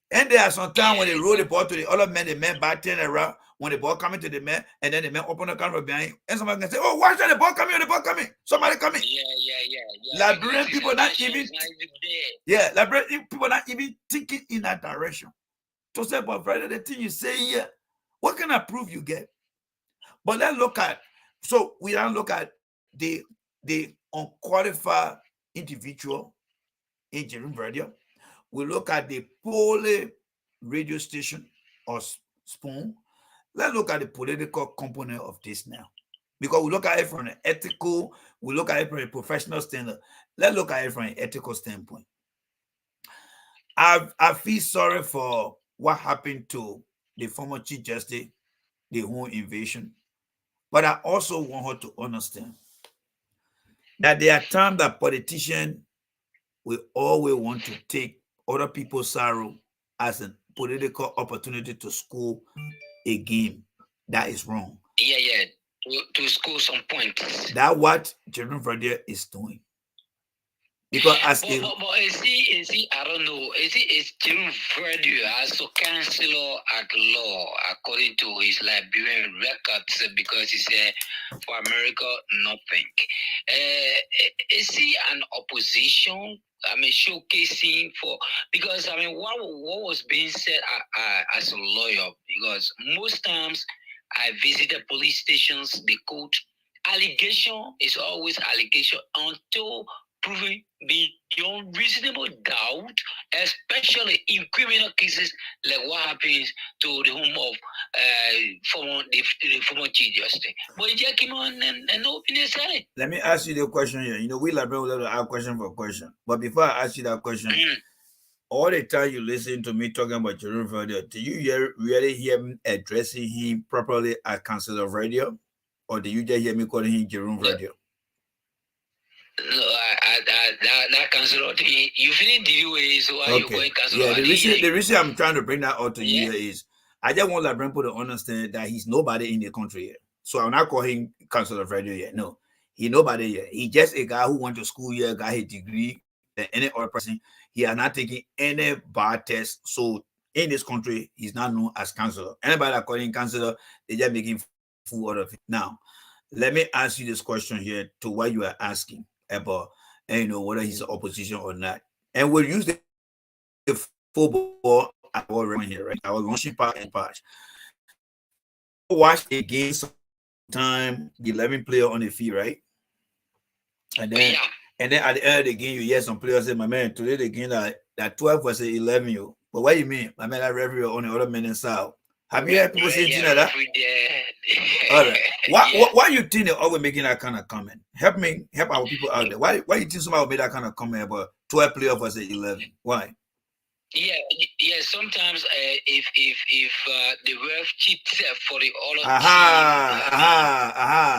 And there are some time when they roll the ball to the other man, the man back turn around when the ball coming to the man, and then the man open the camera behind, and somebody can say, oh, watch that, the ball coming, the ball coming. Somebody coming. Yeah. Liberian people not even Liberian people not even thinking in that direction. To say, but brother, the thing you say here, what kind of proof you get? But let's look at, so we don't look at the unqualified individual in Jerome Radio. We look at the poly radio station or spoon. Let's look at the political component of this now. Because we look at it from an ethical, we look at it from a professional standard. Let's look at it from an ethical standpoint. I feel sorry for what happened to the former Chief Justice, the whole invasion. But I also want her to understand that there are times that politicians will always want to take other people's sorrow as a political opportunity to score a game. That is wrong. Yeah. To score some points. That's what Jerome Verdier is doing. Because as but is he, I don't know, is Jerome Verdier as a counselor at law according to his Liberian records, because he said for America nothing. Is he an opposition? I mean, showcasing for, because I mean, what was being said as a lawyer, because most times I visited police stations, the court, allegation is always allegation until proven beyond reasonable doubt, especially in criminal cases like what happens to the home of the former Chief Justice. But Jack came on and opened his head. Let me ask you the question here. You know, we Liberians will ask question for question. But before I ask you that question, all the time you listen to me talking about Jerome Radio, do you really hear me addressing him properly as Council of Radio? Or do you just hear me calling him Jerome Radio? No, that Council thing, you finish the way, so why you going Council? Yeah, the reason I'm trying to bring that out to you is I just want Liberian people to understand that he's nobody in the country here. So I'm not calling him Council of Radio yet. No, he nobody here. He just a guy who went to school here, got his degree, than any other person. He has not taken any bar test. So in this country, he's not known as counselor. Anybody that calling him counselor, they just making fool out of it. Now, let me ask you this question here to what you are asking about, and you know, whether he's opposition or not. And we'll use the football I was running here, right? I was launching part and patch. Watch the game sometime, the 11 player on the field, right? And And then at the end of the game, you hear some players say, "My man, today the game that 12 versus 11, you." But what you mean? My man, that referee on the other minute side. Have you heard people saying things Yeah, like that? referee there. All right. Yeah. Why you think they're always making that kind of comment? Help our people out there. Why you think somebody will make that kind of comment about 12 player versus 11? Why? Yeah, yeah. Sometimes if the ref cheats for the other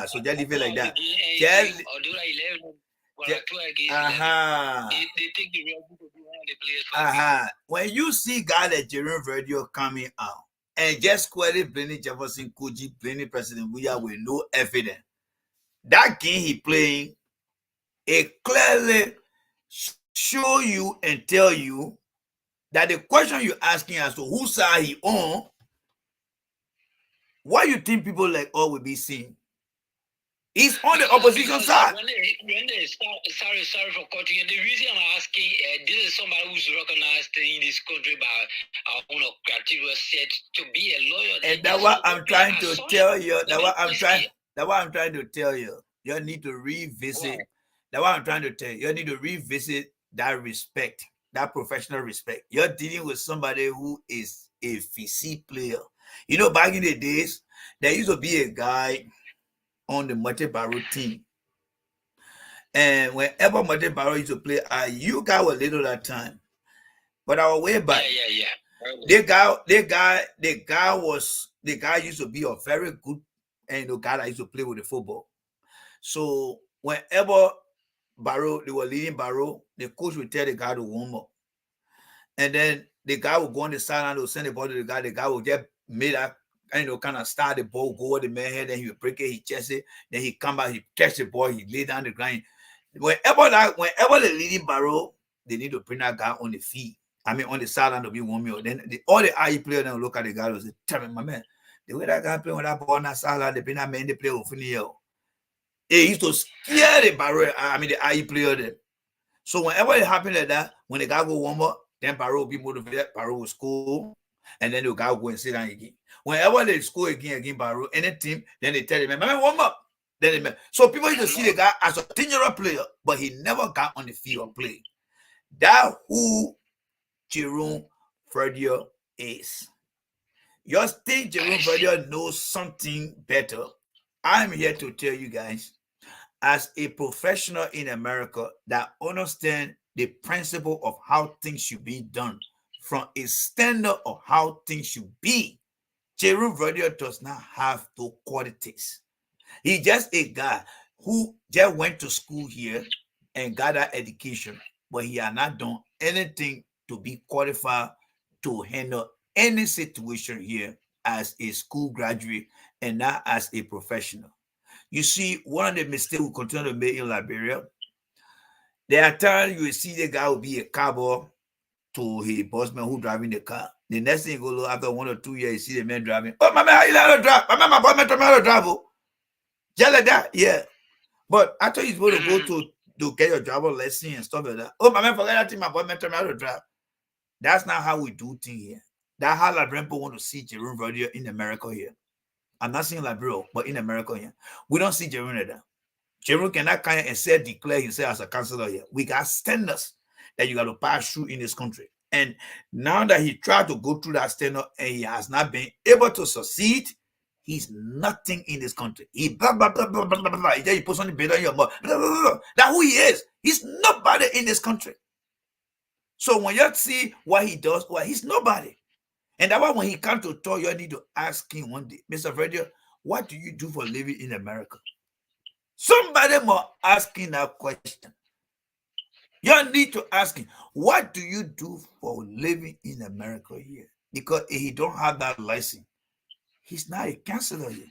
team, So just leave after it like the that. game ends, Just, or do like 11, but just 12 against 11, aha. they take the ref to be one of the players for the game. When you see guy like Jerome Radio coming out and just squarely blaming Jefferson Koji, blaming President Buya with no evidence, that game he playing, it clearly show you and tell you that the question you're asking as to whose side he on, what you think people like all will be seeing? He's on the opposition Because side. when they sorry for cutting you. The reason I'm asking, this is somebody who's recognized in this country by our own criteria set to be a lawyer. And that's what I'm trying to tell you. That's what I'm trying to tell you. You need to revisit. That's what I'm trying to tell you. You need to revisit that respect, that professional respect. You're dealing with somebody who is a VC player. You know, back in the days, there used to be a guy on the Mate Barrow team. And whenever Mate Barrow used to play, you guys were little that time. But I was way back. Yeah. The guy used to be a very good and guy that used to play with the football. So whenever Barrow, they were leading Barrow, the coach would tell the guy to warm up. And then the guy would go on the sideline, would send the ball to the guy would just make that kind of start the ball, go over the man head, then he would break it, he chest it, then he come back, he catch the ball, he lay down the ground. Whenever the leading Barrow, they need to bring that guy on the field. I mean, on the sideline to be warming up. Then all the IE players then look at the guy and say, "Tell me, my man, the way that guy play with that ball on that sideline, they bring that man they play with here." He used to scare the Barrow, the IE player then. So whenever it happened like that, when the guy go warm up, then Barrow will be motivated, Barrow will score, and then the guy will go and sit down again. Whenever they score again Barrow, any team, then they tell the man, warm up. So people used to see the guy as a 10-year-old player, but he never got on the field or play. That who Jerome Verdier is. You think Jerome Verdier knows something better? I'm here to tell you guys, as a professional in America that understand the principle of how things should be done from a standard of how things should be, Jerome Verdier does not have those qualities. He's just a guy who just went to school here and got that education, but he has not done anything to be qualified to handle any situation here as a school graduate and not as a professional. You see, one of the mistakes we continue to make in Liberia, there are times you will see the guy will be a cowboy to his bossman who driving the car. The next thing you go after 1 or 2 years, you see the man driving. Oh, my man, how you know how to drive? My bossman told me how to drive. Just like that, yeah. But I thought you're supposed to go to get your driver lesson and stuff like that. Oh, my man, forget that thing. My bossman told me how to drive. That's not how we do things here. That's how Liberian people want to see Jerome Verdier in America here. I'm not saying Liberia, but in America here. We don't see Jerome like that. Jerome cannot kind and say declare himself as a counselor here. We got standards that you got to pass through in this country. And now that he tried to go through that standard and he has not been able to succeed, he's nothing in this country. He blah blah blah blah blah blah blah. He puts on the bed on your mouth. That's who he is. He's nobody in this country. So when you see what he does, well, he's nobody. And that's why when he comes to talk, you need to ask him one day, Mr. Verdier, what do you do for a living in America? Somebody more asking that question. You need to ask him, what do you do for living in America here? Because if he don't have that license, he's not a counselor here.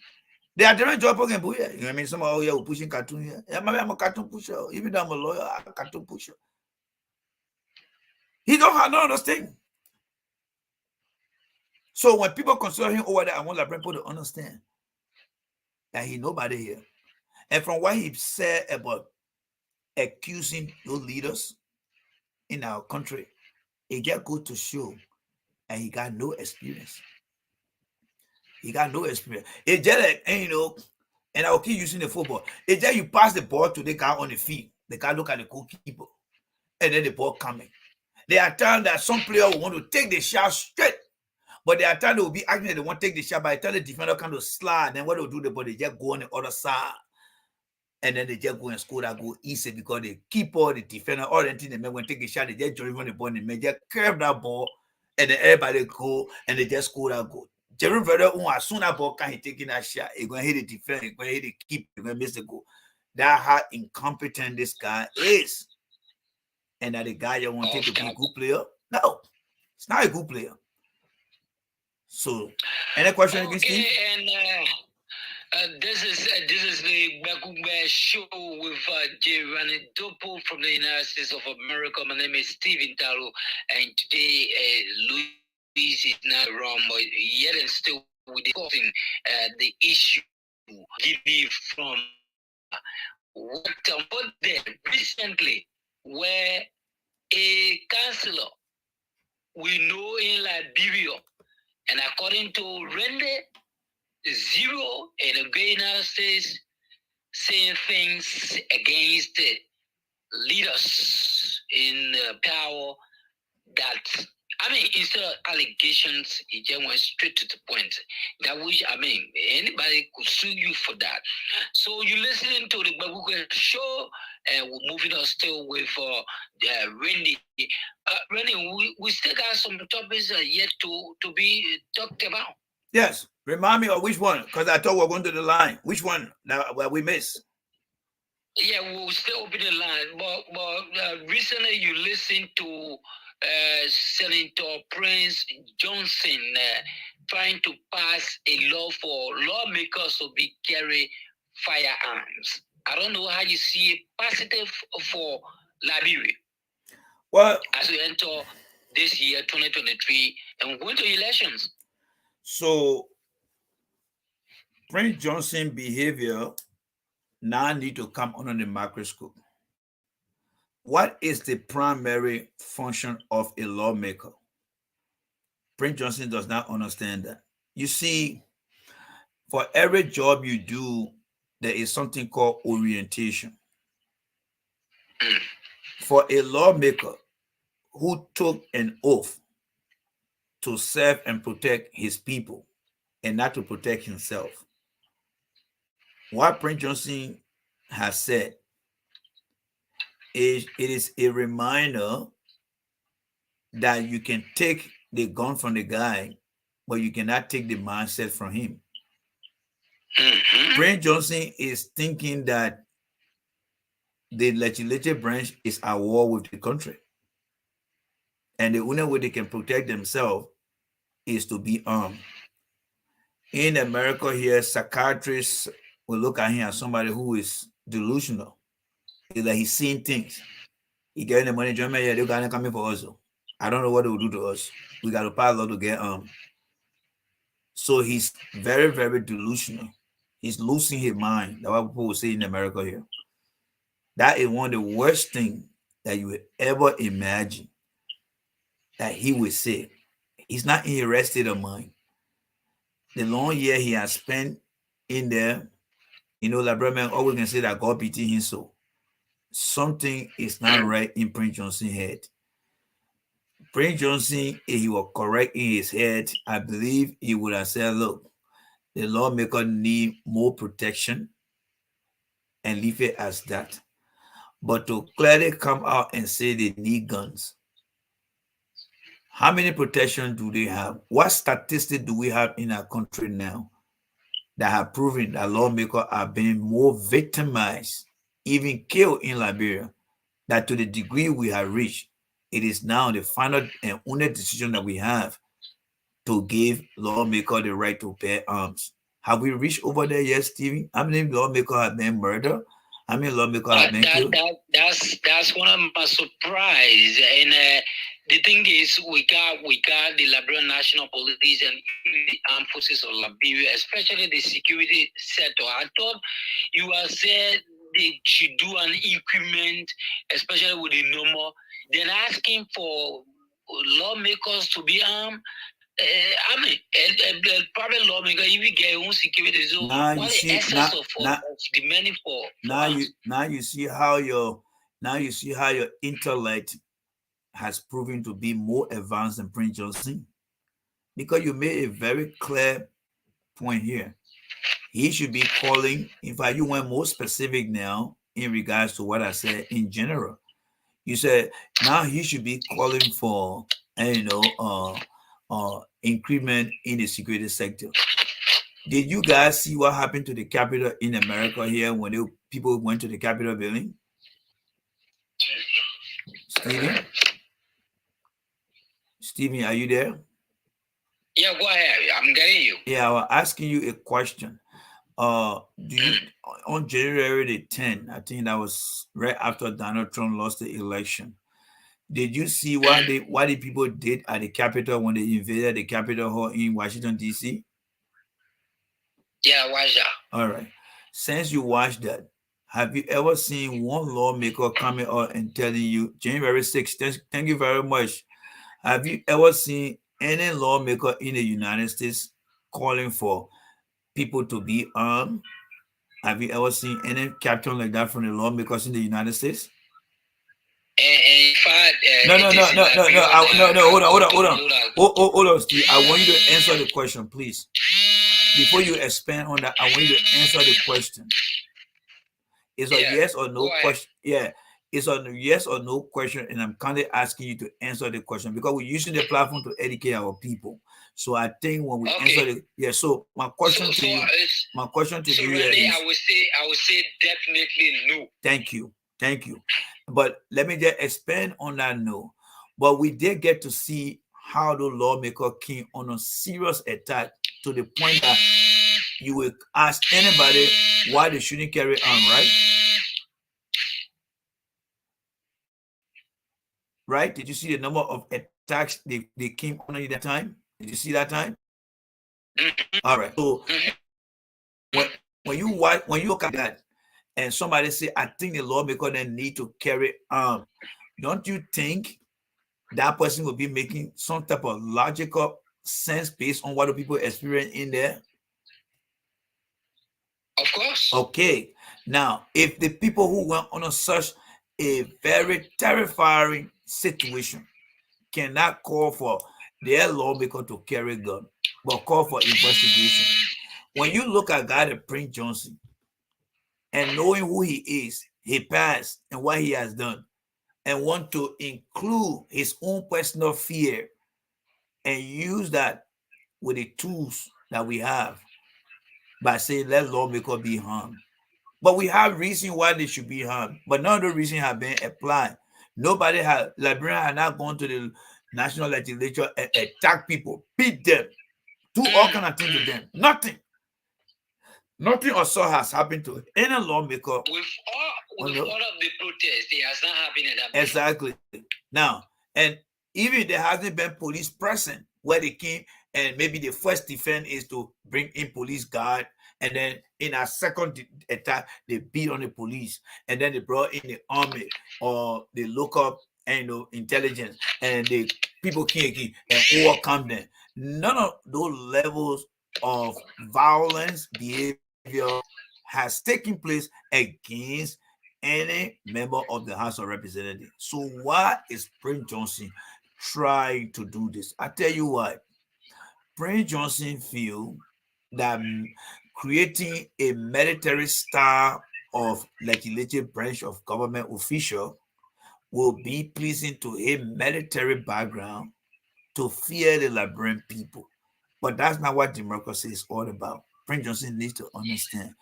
There are different jobs again, you know what I mean? Some are here pushing cartoon here. Yeah, maybe I'm a cartoon pusher. Even though I'm a lawyer, I'm a cartoon pusher. He don't have none of those things. So when people consider him over there, I want people to understand that he nobody here. And from what he said about accusing those leaders in our country, it just goes to show, and he got no experience. He got no experience. It just like, and I will keep using the football. It's just you pass the ball to the guy on the field. The guy look at the goalkeeper, and then the ball coming. There are times that some player will want to take the shot straight, but there are times they will be acting that they want to take the shot, but I tell the defender kind of slide, then what they'll do, they just go on the other side, and then they just go and score that goal easy because the keeper, the defender, all the things they make when take a shot, they just drive on the ball and they just curve that ball, and then everybody go and they just score that goal. Jerry Verder, as soon as ball can he taking that shot, he's gonna hit the defender, he's gonna hit the keeper, he's gonna miss the goal. That's how incompetent this guy is. And that the guy you want to take to be a good player? No, it's not a good player. So, any question against Steve? And this is the Ghab-Ku-Gheh show with J. Rani Dopo from the United States of America. My name is Steven Talo, and today Luis is not around, but yet and still we're discussing the issue Guinea from what there recently, where a councillor we know in Liberia, and according to Rende Zero and the United States, saying things against the leaders in power that, I mean, instead of allegations, it just went straight to the point. That which, I mean, anybody could sue you for that. So you're listening to the Ghab-Ku-Gheh show, and we're moving on still with Randy. Randy, we still got some topics yet to be talked about. Yes. Remind me of which one, because I thought we were going to the line. Which one that we missed? Yeah, we'll still open the line. But recently you listened to Senator Prince Johnson trying to pass a law for lawmakers to be carry firearms. I don't know how you see it positive for Liberia. Well, as we enter this year, 2023, and we're going to elections. So, Prince Johnson behavior now need to come under the microscope. What is the primary function of a lawmaker? Prince Johnson does not understand that. You see, for every job you do, there is something called orientation. For a lawmaker who took an oath to serve and protect his people and not to protect himself, what Prince Johnson has said is it is a reminder that you can take the gun from the guy, but you cannot take the mindset from him. Prince Johnson is thinking that the legislative branch is at war with the country. And the only way they can protect themselves is to be armed. In America here, psychiatrists will look at him as somebody who is delusional. It's like he's seeing things. He getting the money, Germany, yeah, they're gonna come in for us. I don't know what they will do to us. We got to pass law to get armed. So he's very, very delusional. He's losing his mind. That's what people will say in America here. That is one of the worst things that you would ever imagine that he would say. He's not in his state of mind. The long year he has spent in there, like brother always can say that God pity him so. Something is not right in Prince Johnson's head. Prince Johnson, if he was correct in his head, I believe he would have said, look, the lawmaker need more protection and leave it as that. But to clearly come out and say they need guns, how many protection do they have? What statistics do we have in our country now that have proven that lawmakers are being more victimized, even killed in Liberia, that to the degree we have reached, it is now the final and only decision that we have to give lawmakers the right to bear arms. Have we reached over there yet, Stevie? How many lawmakers have been murdered? How many lawmakers have been killed? That's one of my surprise. And the thing is, we got the Liberian National Police and the armed forces of Liberia, especially the security sector. I thought you had said they should do an increment, especially with the number. Then asking for lawmakers to be armed. I mean, a private lawmaker, if you get your own security, so now what the essence of demanding for now you see how your Now you see how your intellect has proven to be more advanced than Prince Johnson, because you made a very clear point here. He should be calling. In fact, you went more specific now in regards to what I said in general. You said now he should be calling for, increment in the security sector. Did you guys see what happened to the Capitol in America here when people went to the Capitol building? Stephen, Stephen, are you there? Yeah, go ahead. I'm getting you. Yeah, I was asking you a question. Do you on January the 10th? I think that was right after Donald Trump lost the election. Did you see what the people did at the Capitol when they invaded the Capitol Hall in Washington D.C.? Yeah, watch that. All right. Since you watched that, have you ever seen one lawmaker coming out and telling you January 6th? Thank you very much. Have you ever seen any lawmaker in the United States calling for people to be armed? Have you ever seen any caption like that from the lawmakers in the United States? And in fact, No, it no, is no, no, like no, no, beyond no, no. Hold on, hold on, hold on. know that. Hold on, Steve. I want you to answer the question, please. Before you expand on that, I want you to answer the question. It's a yes or no question. Yeah, it's a yes or no question, and I'm kind of asking you to answer the question because we're using the platform to educate our people. So I think when we answer the so my question to you, Renee, is, I would say definitely no. Thank you, thank you. But let me just expand on that no. But we did get to see how the lawmaker came on a serious attack to the point that you will ask anybody why they shouldn't carry on, right? Right? Did you see the number of attacks they came on at that time? Did you see that time? All right. So when you look at that and somebody say, I think the lawmaker then need to carry on, don't you think that person will be making some type of logical sense based on what the people experience in there? Of course. Okay. Now, if the people who went on such a very terrifying situation cannot call for their lawmaker to carry gun, but call for investigation. When you look at guy like Prince Johnson and knowing who he is, he passed and what he has done, and want to include his own personal fear and use that with the tools that we have by saying let lawmaker be harmed. But we have reason why they should be harmed, but none of the reasons have been applied. Nobody had Liberian had not gone to the national legislature and attack people, beat them, do all kind of things to them. Nothing or so has happened to any lawmaker. With all of the protests, it has not happened in that. Exactly. Now, and even there hasn't been police present where they came, and maybe the first defense is to bring in police guard, and then in a second attack they beat on the police, and then they brought in the army or the local intelligence, and the people came and overcome them. None of those levels of violence behavior has taken place against any member of the House of Representatives. So why is Prince Johnson trying to do this? I tell you what, Prince Johnson feel that creating a military style of legislative branch of government official will be pleasing to a military background to fear the Liberian people. But that's not what democracy is all about. Prince Johnson needs to understand.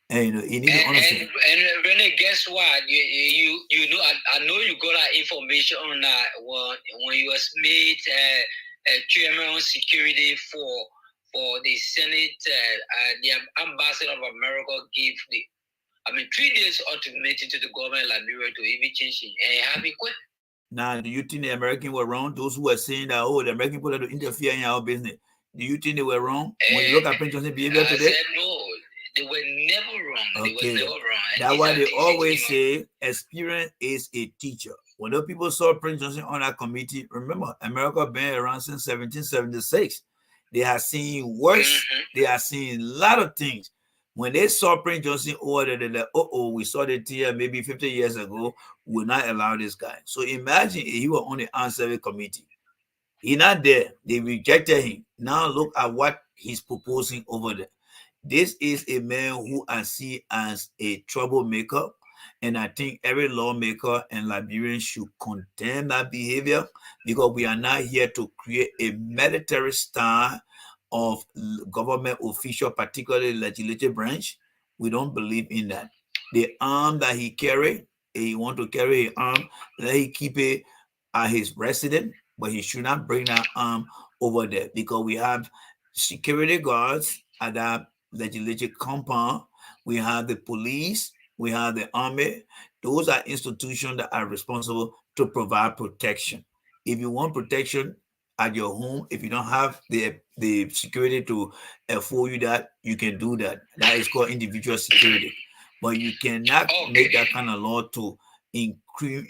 And you need to understand. And Renee, guess what? You know I know you got that information on that when you was made chairman on security for the Senate. The ambassador of America gave 3 days ultimatum to the government of Liberia to even change it and have it quit. Now, do you think the Americans were wrong? Those who were saying that, the American people have to interfere in our business. Do you think they were wrong? When you look at Prince Johnson's behavior today? I said no. They were never wrong. Okay. They were never wrong. That's why they always say experience is a teacher. When those people saw Prince Johnson on that committee, remember, America been around since 1776. They have seen worse. They have seen a lot of things. When they saw Prince Johnson order, they're like, oh, we saw it here maybe 50 years ago. We'll not allow this guy. So imagine if he was on the armed service committee. He not there. They rejected him. Now look at what he's proposing over there. This is a man who I see as a troublemaker, and I think every lawmaker and Liberian should condemn that behavior because we are not here to create a military style of government official, particularly legislative branch. We don't believe in that. The arm that he carry, he want to carry an arm, let he keep it at his residence, but he should not bring that arm over there because we have security guards at that legislative compound. We have the police, we have the army. Those are institutions that are responsible to provide protection. If you want protection at your home, if you don't have the security to afford you that, you can do that. That is called individual security. But you cannot make that kind of law to include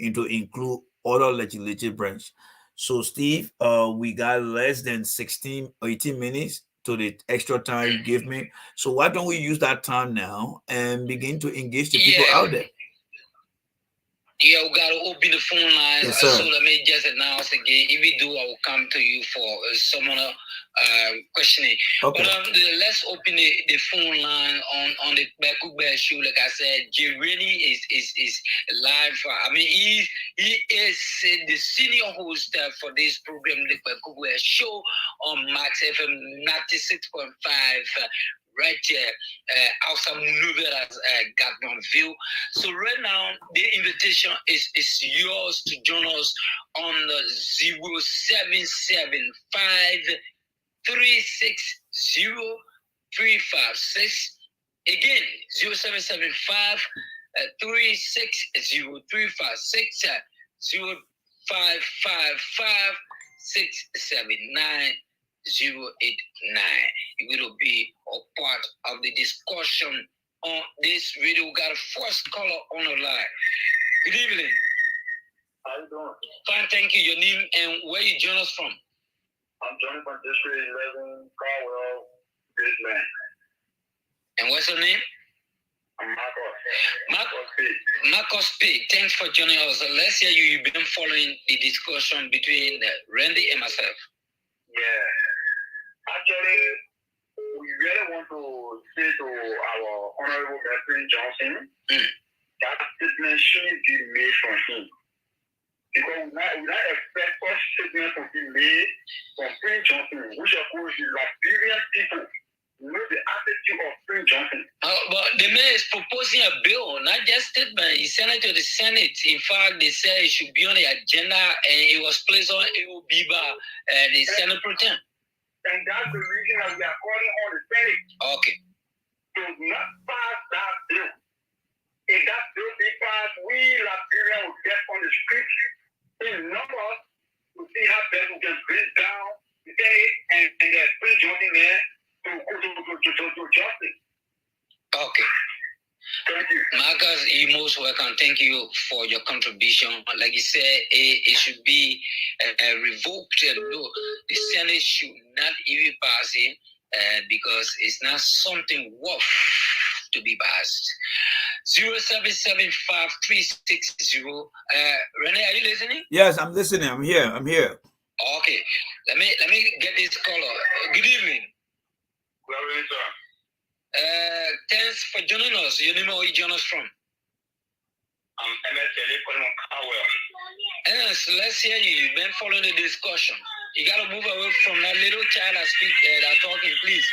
other legislative branch. So Steve, we got less than 16 or 18 minutes to the extra time you give me. So why don't we use that time now and begin to engage the people out there? Yeah, we gotta open the phone lines. Yes, So sir. let me just announce again. If we do, I will come to you for some other questioning. Okay. But let's open the phone line on the Ghab-Ku-Gheh show. Like I said, Jeremy is live. I mean, he is the senior host for this program, the Ghab-Ku-Gheh show on Max FM 96.5. Right there, outside Maneuver as Gatmanville. So right now, the invitation is yours to join us on the 0775-360-356. Again, 0775 360-356, 0555 679 089. You will be a part of the discussion on this video. We got a first caller on the line. Good evening. How you doing? Fine, thank you. Your name and where you join us from? I'm joining from District 11, Caldwell, Bridgeland. And what's your name? I'm Marcos P. Thanks for joining us. Let's hear you. You've been following the discussion between Randy and myself. Yeah. Actually, we really want to say to our Honorable President Johnson that statement shouldn't be made from him. Because we not expect such statement to be made from Prince Johnson, which of course is Liberian people. Know the attitude of Prince Johnson. But the man is proposing a bill, not just statement. He sent it to the Senate. In fact, they said it should be on the agenda, and it was placed on AOB by the Senate Pro Tem. And that's the reason that we are calling on the Senate. Okay. To not pass that bill. If that bill be passed, we Liberians will get on the street in numbers to see how best we can bring down the Senate and Prince Johnson there to go to justice. Okay. Thank you. Marcus, you're most welcome. Thank you for your contribution. Like you said, it should be revoked. The Senate should not even pass it because it's not something worth to be passed. 0775-360. Renee, are you listening? Yes, I'm listening. I'm here. Okay. Let me get this caller. Good evening. Good evening, sir. Thanks for joining us. Your name, where you join us from? I'm MS Kelly calling from Caldwell. Yes, let's hear you. You've been following the discussion. You got to move away from that little child that talking, please.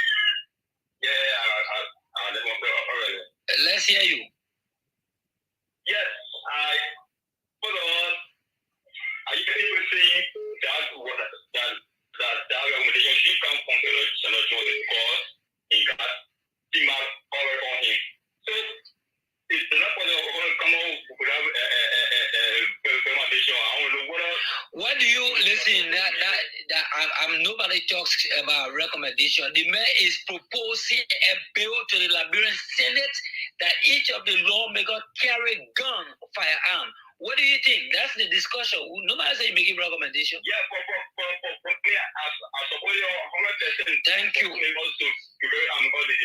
Yeah, I already. Let's hear you. Yes, hold on. Are you even saying that recommendation should come from the Senator Johnson because he got team out already on him. So it's not for the come out without recommendation. I don't know what else. What do you listen? I'm nobody talks about recommendation. The mayor is proposing a bill to the Liberian Senate that each of the lawmakers carry gun, firearm. What do you think? That's the discussion. Nobody say making recommendation. Yeah, for me, I support your 100%. Thank you. Also, because I'm going to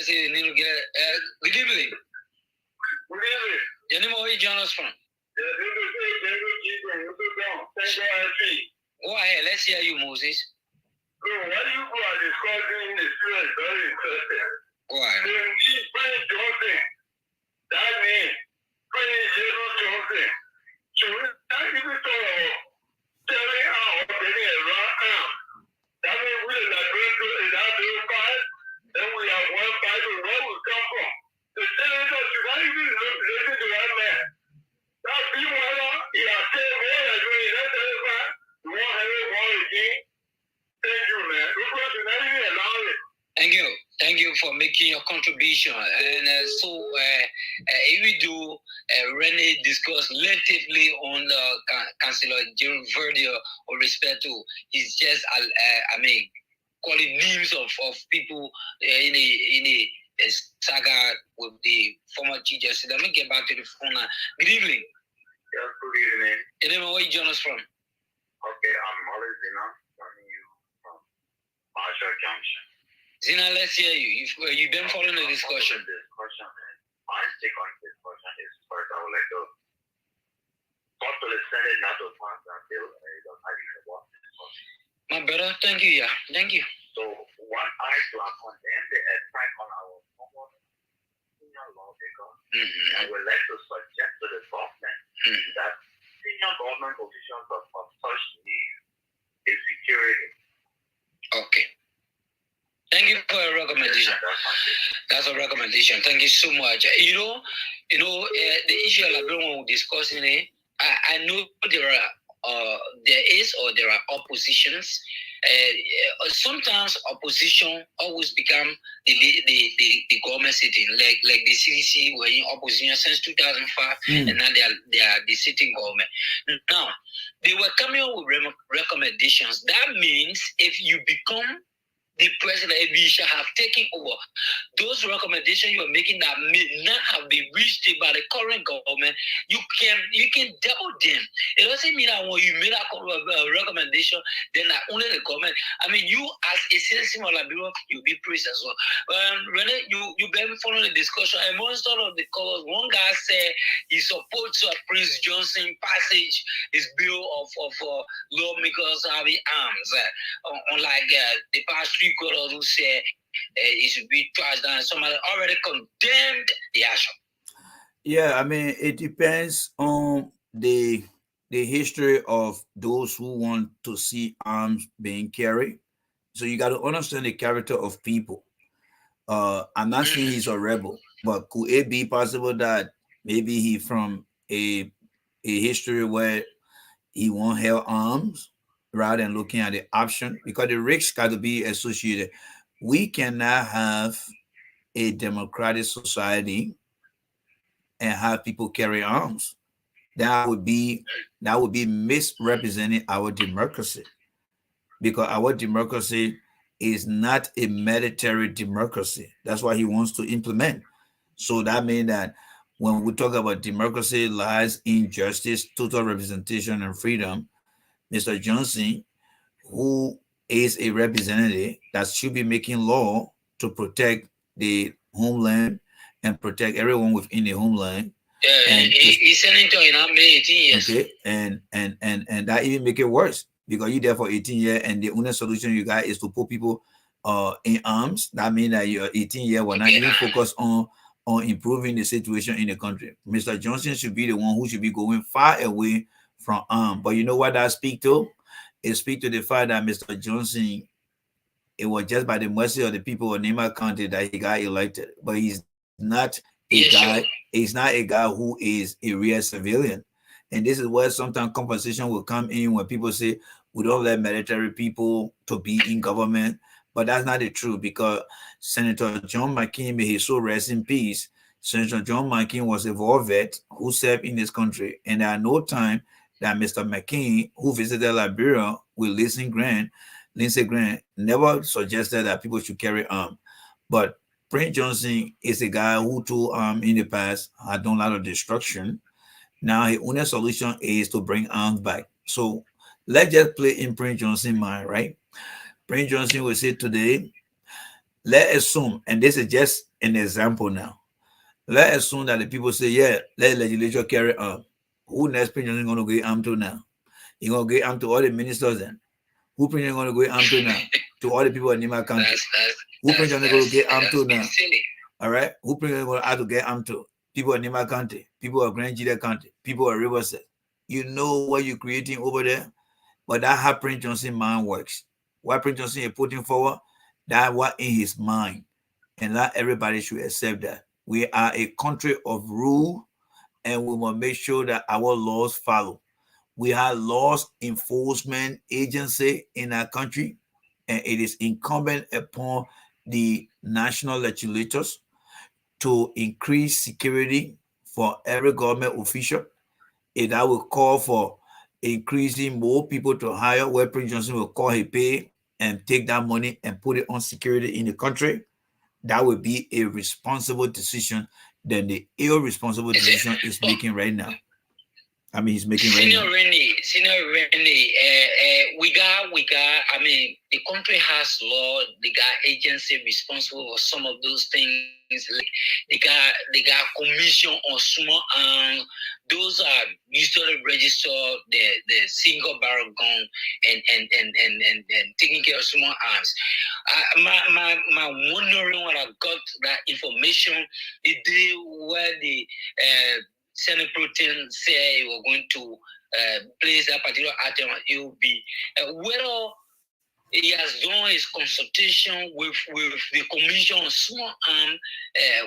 say you need to get. Good evening. Good evening. Your name where you join us from? Go ahead. Let's hear you, Moses. So what you are discussing is very interesting. Go ahead. They need Prince Johnson. That means Prince Jesus Johnson. So that is the story of telling out getting a rock out. That means we are not going to that fight. Then we have one fight and where we come from. The senator should not even listen to that man. That people he has said more than doing that fight. You want to have it more again? Thank you, man. Because you not even allow it. Thank you. Thank you for making your contribution. And if we do really discuss relatively on Councillor Jerome Verdier with respect to his just, calling names of people in a saga with the former chief justice. Let me get back to the phone now. Good evening. Yes, good evening. And then where you join us from? Okay, I'm always joining you from Marshall Junction. Zina, let's hear you. You've been following the discussion. My take on this discussion is first I would like to talk to the Senate not to pass that bill don't argue about this discussion. My brother, thank you, yeah. Thank you. So what I do I condemn the attack on our former senior lawmaker and would like to suggest to the government that senior government positions of such need is security. Okay. Thank you for your recommendation. That's a recommendation. Thank you so much. The issue of Liberia we're discussing it. I know there are oppositions. Sometimes opposition always become the government sitting, like the CDC were in opposition since 2005, and now they are the sitting government. Now they were coming up with recommendations. That means if you become the president, if you shall have taken over those recommendations you are making that may not have been reached by the current government, you can double them. It doesn't mean that when you made a recommendation, then not only the government. I mean, you as a citizen of Liberia, you'll be praised as well. Rene, you've been following the discussion, and most of the callers, one guy said he supports Prince Johnson passage his bill of lawmakers having arms, unlike the past three quarters who said it should be charged down. Somebody already condemned the action. Yeah, I mean, it depends on the history of those who want to see arms being carried. So you got to understand the character of people. I'm not saying he's a rebel, but could it be possible that maybe he from a history where he won't have arms rather than looking at the option, because the risks got to be associated. We cannot have a democratic society and have people carry arms. That would be misrepresenting our democracy, because our democracy is not a military democracy. That's why he wants to implement. So that means that when we talk about democracy lies in justice, total representation, and freedom, Mr. Johnson, who is a representative that should be making law to protect the homeland and protect everyone within the homeland. Yeah, and he's senator in how many 18 years? Okay, and that even make it worse, because you there for 18 years and the only solution you got is to put people in arms. That means that your 18 years will not even focus on improving the situation in the country. Mr. Johnson should be the one who should be going far away from arms. But you know what that speak to? It speak to the fact that Mr. Johnson, it was just by the mercy of the people of Nema County that he got elected. But he's not a guy. Sure. He's not a guy who is a real civilian. And this is where sometimes conversation will come in when people say we don't let military people to be in government. But that's not the truth, because Senator John McCain, may he so rest in peace. Senator John McCain was a war vet who served in this country. And at no time that Mr. McCain, who visited Liberia with Lindsey Graham, never suggested that people should carry arms. But Prince Johnson is a guy who, too, in the past, had done a lot of destruction. Now, his only solution is to bring arms back. So let's just play in Prince Johnson's mind, right? Prince Johnson will say today, Let's assume, and this is just an example now. Let's assume that the people say, yeah, let the legislature carry on. Who next president is going to get armed to now? You going to get armed to all the ministers then? Who president going to get armed to now? To all the people in Nima County. Who president going to get armed to now? Silly. All right? Who president going to have to get armed to? People in Nima County, people of Grand Gila County, people of Riverside. You know what you're creating over there? But that's how Prince Johnson mind works. What Prince Johnson is putting forward, that what in his mind. And that everybody should accept that. We are a country of rule, and we must make sure that our laws follow. We have laws enforcement agency in our country, and it is incumbent upon the national legislators to increase security for every government official. And that will call for increasing more people to hire, where Prince Johnson will call his pay and take that money and put it on security in the country. That would be a responsible decision than the irresponsible decision is making right now. I mean, he's making right now. Senior Rennie, I mean, the country has law, they got agency responsible for some of those things. Like they got commission on small those are usually register the single barrel gun and taking care of small arms. My wondering when I got that information the day where the Senate Protein say you were going to place that particular item, it will be whether he has done his consultation with the Commission on Small Arms,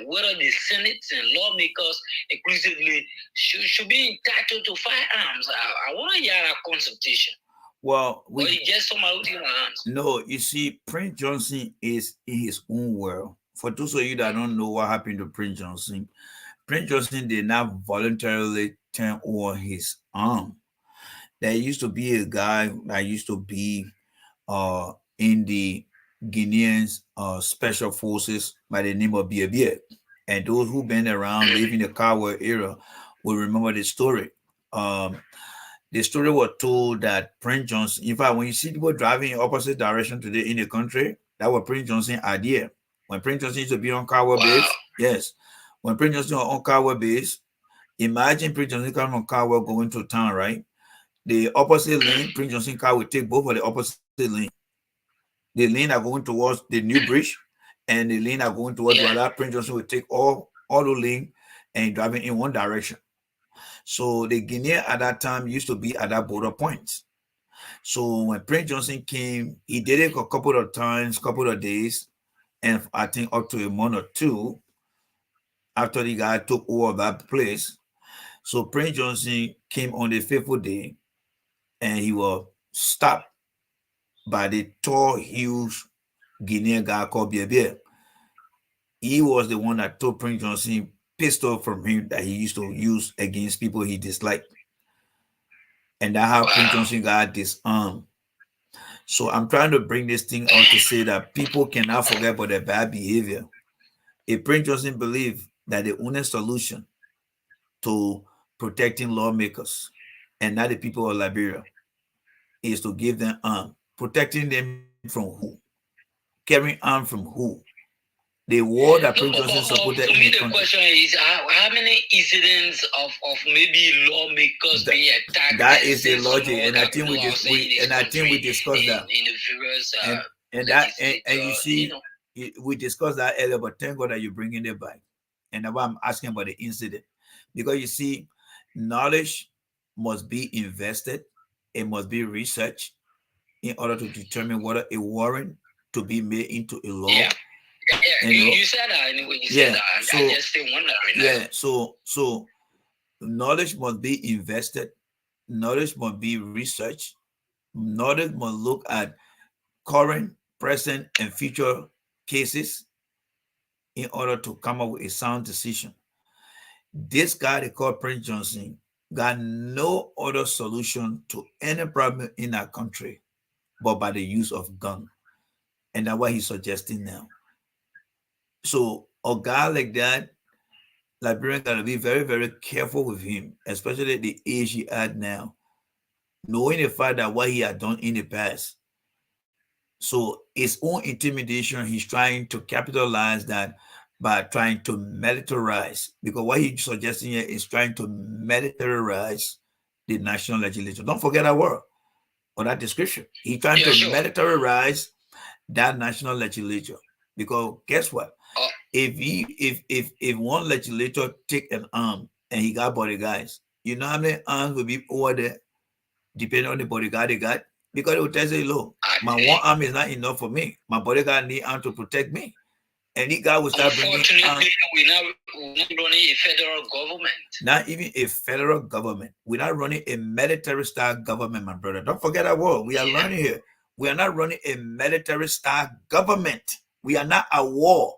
whether the Senate and lawmakers inclusively should be entitled to firearms. I want to hear that consultation. Well, or he just somebody with your hands. No, you see, Prince Johnson is in his own world. For those of you that don't know what happened to Prince Johnson did not voluntarily turn over his arm. There used to be a guy that used to be in the Guinean special forces by the name of Bia. And those who been around living the Kawa era will remember the story. The story was told that Prince Johnson, in fact, when you see people driving in opposite direction today in the country, that was Prince Johnson's idea. When Prince Johnson used to be on Kawa base, yes. When Prince Johnson was on Kawa base, imagine Prince Johnson coming from Kawa going to town, right? The opposite lane, Prince Johnson car will take both of the opposite lane. The lane are going towards the new bridge, and the lane are going towards Wala. Prince Johnson will take all the lane and driving in one direction. So the Guinea at that time used to be at that border points. So when Prince Johnson came, he did it a couple of times, couple of days, and I think up to a month or two after the guy took over that place. So Prince Johnson came on the faithful day, and he was stopped by the tall, huge Guinean guy called Bia. He was the one that took Prince Johnson pistol from him that he used to use against people he disliked. And that's how Prince Johnson got disarmed. So I'm trying to bring this thing out to say that people cannot forget about their bad behavior. If Prince Johnson believed that the only solution to protecting lawmakers and not the people of Liberia is to give them arm, protecting them from who? Carrying arm from who? The war that Prince Johnson supported in the country. The question is how many incidents of maybe lawmakers being attacked? That is the logic, and I think we discussed that. In the previous and you see, we discussed that earlier. But thank God that you're bringing it back. And now I'm asking about the incident, because you see, knowledge must be invested, it must be researched in order to determine whether a warrant to be made into a law. You said that anyway. Said that. So, I just still wondering. Yeah. So knowledge must be invested. Knowledge must be researched. Knowledge must look at current, present, and future cases in order to come up with a sound decision. This guy they call Prince Johnson got no other solution to any problem in our country but by the use of gun. And that's what he's suggesting now. So a guy like that, Liberian gotta be very, very careful with him, especially at the age he at now, knowing the fact that what he had done in the past. So his own intimidation, he's trying to capitalize that by trying to militarize. Because what he's suggesting here is trying to militarize the national legislature. Don't forget that word or that description. He's trying Yeah, to sure. militarize that national legislature. Because guess what? If one legislator take an arm and he got bodyguards, you know how many arms will be over there, depending on the bodyguard they got? Because it will tell you, look, my one arm is not enough for me. My bodyguard need arm to protect me. And he guy will start bringing unfortunately, we're not running a federal government. not even a federal government. We're not running a military style government, my brother. Don't forget that word. We are learning here. We are not running a military style government. We are not at war.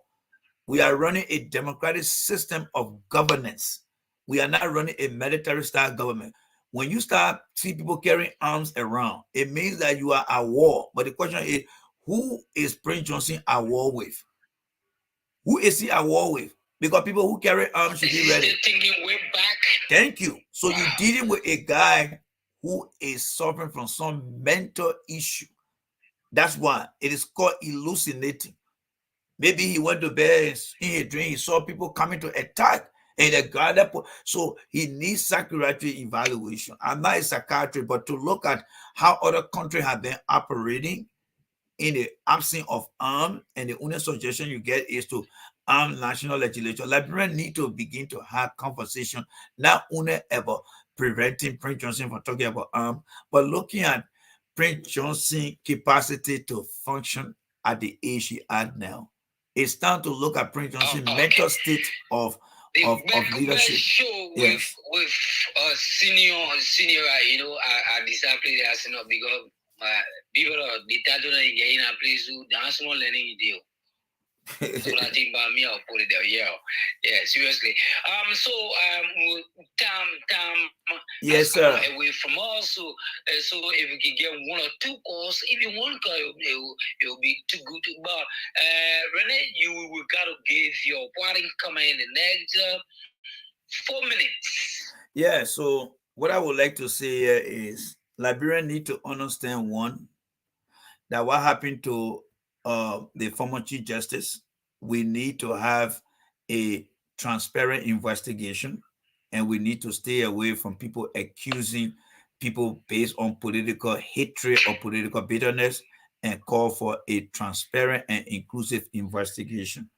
We are running a democratic system of governance. We are not running a military style government. When you start see people carrying arms around, it means that you are at war. But the question is, who is Prince Johnson at war with? Who is he at war with? Because people who carry arms should be ready. Thinking way back. Thank you. So you're dealing with a guy who is suffering from some mental issue. That's why it is called hallucinating. Maybe he went to bed in a dream, he saw people coming to attack, and the guy so he needs psychiatric evaluation. I'm not a psychiatrist, but to look at how other countries have been operating in the absence of arm, and the only suggestion you get is to arm national legislature. Liberians need to begin to have conversation, not only about preventing Prince Johnson from talking about arm, but looking at Prince Johnson's capacity to function at the age he had now. It's time to look at Prince Johnson's mental state of leadership. Show Yes. with senior, you know, I discipline as not because people are the tattoo in a place who dance more learning deal. So I think by me, I'll put it there. Yeah, seriously. Yes, sir. Away from us. So if we can get one or two calls, even one call, it will be too good. But Renee, you will gotta give your parting comment in the next 4 minutes. Yeah. So what I would like to say here is Liberians need to understand one, that what happened to the former Chief Justice, we need to have a transparent investigation, and we need to stay away from people accusing people based on political hatred or political bitterness, and call for a transparent and inclusive investigation.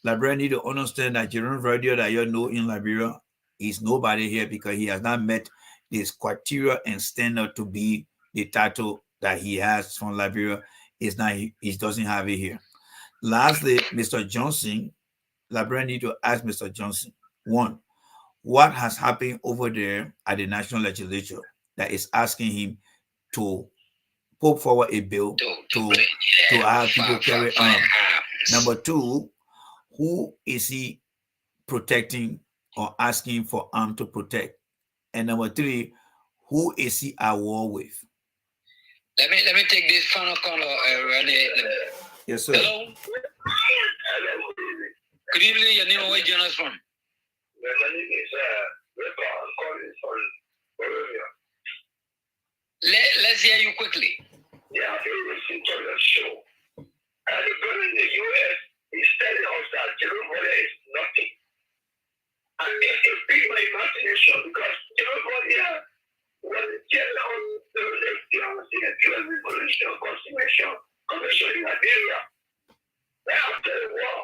Liberia need to understand that Jerome Radio that you know in Liberia is nobody here because he has not met this criteria and standard to be the title that he has from Liberia. Is not he doesn't have it here. Lastly, Mr. Johnson, Liberia need to ask Mr. Johnson, one, what has happened over there at the national legislature that is asking him to put forward a bill to have people carry arms? Number two, who is he protecting or asking for arm to protect? And number three, who is he at war with? Let me take this final call, Renee. Yes, sir. Hello. Good evening. Your name and where you join us from? My name is I'm calling from Bolivia. Let's hear you quickly. Yeah, I've been listening to your show. And the president in the U.S. is telling us that Jerome is nothing. And it's big my imagination because Jerome was the chairman of the Revolution Commission in Liberia. After the war,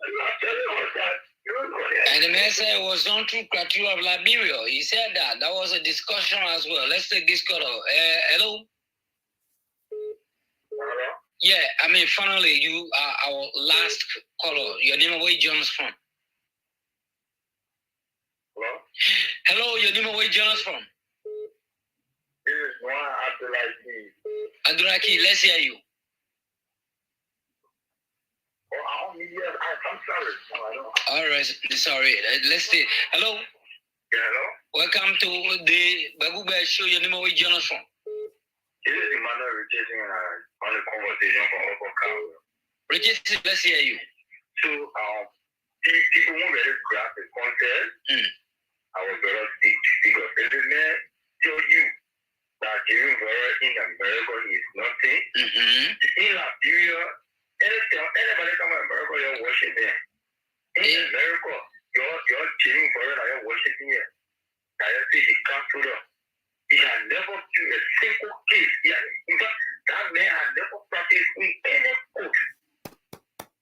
and after the war that and the man said it was done through criteria of Liberia. He said that. That was a discussion as well. Let's take this call. Hello? Hello? Yeah, I mean, finally, you are our last caller. Your name and where you join us from? Hello? Hello, your name and where you join us from? This is Juan Abdulaki. Abdulaki, let's hear you. I'm sorry. All right, sorry. Let's see. Hello? Yeah, hello? Welcome to the Ghab-Ku-Gheh show. Your name and where you join us from? This is Emmanuel Richardson on the conversation from Open Council. Richardson, let's hear you. So, people won't really grasp the concept. I was better speak because the man tell you that Jerome Vera in America is nothing. In Liberia, anybody come to America, you're worshiping there. In America, you're cheering for it, you're worshiping here. I see he comes to the. He had never do a single case. In fact, that man had never practiced with any coach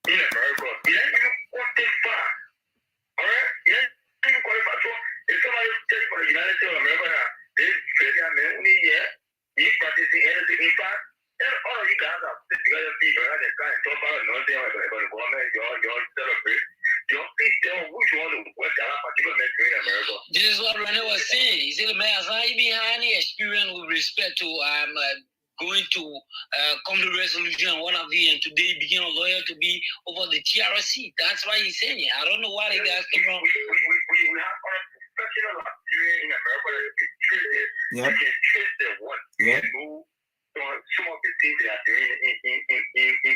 in America. He didn't even go this far. Alright? He didn't even qualify. So if somebody takes from the United States of America now, this crazy man only here, he's practicing anything. In fact, all of you guys are together, people, and they can't talk about nothing about the government, you're celebrate. Your please tell which one to work that particular country in America. This is what Rene was saying. He said, man, as I even had any experience with respect to going to come to resolution and what have you, and today became a lawyer to be over the TRC. That's why he's saying it. I don't know why the guys came from. We have our professional Nigerian in America that can trace it. You can trace their work. You can know some of the things they are doing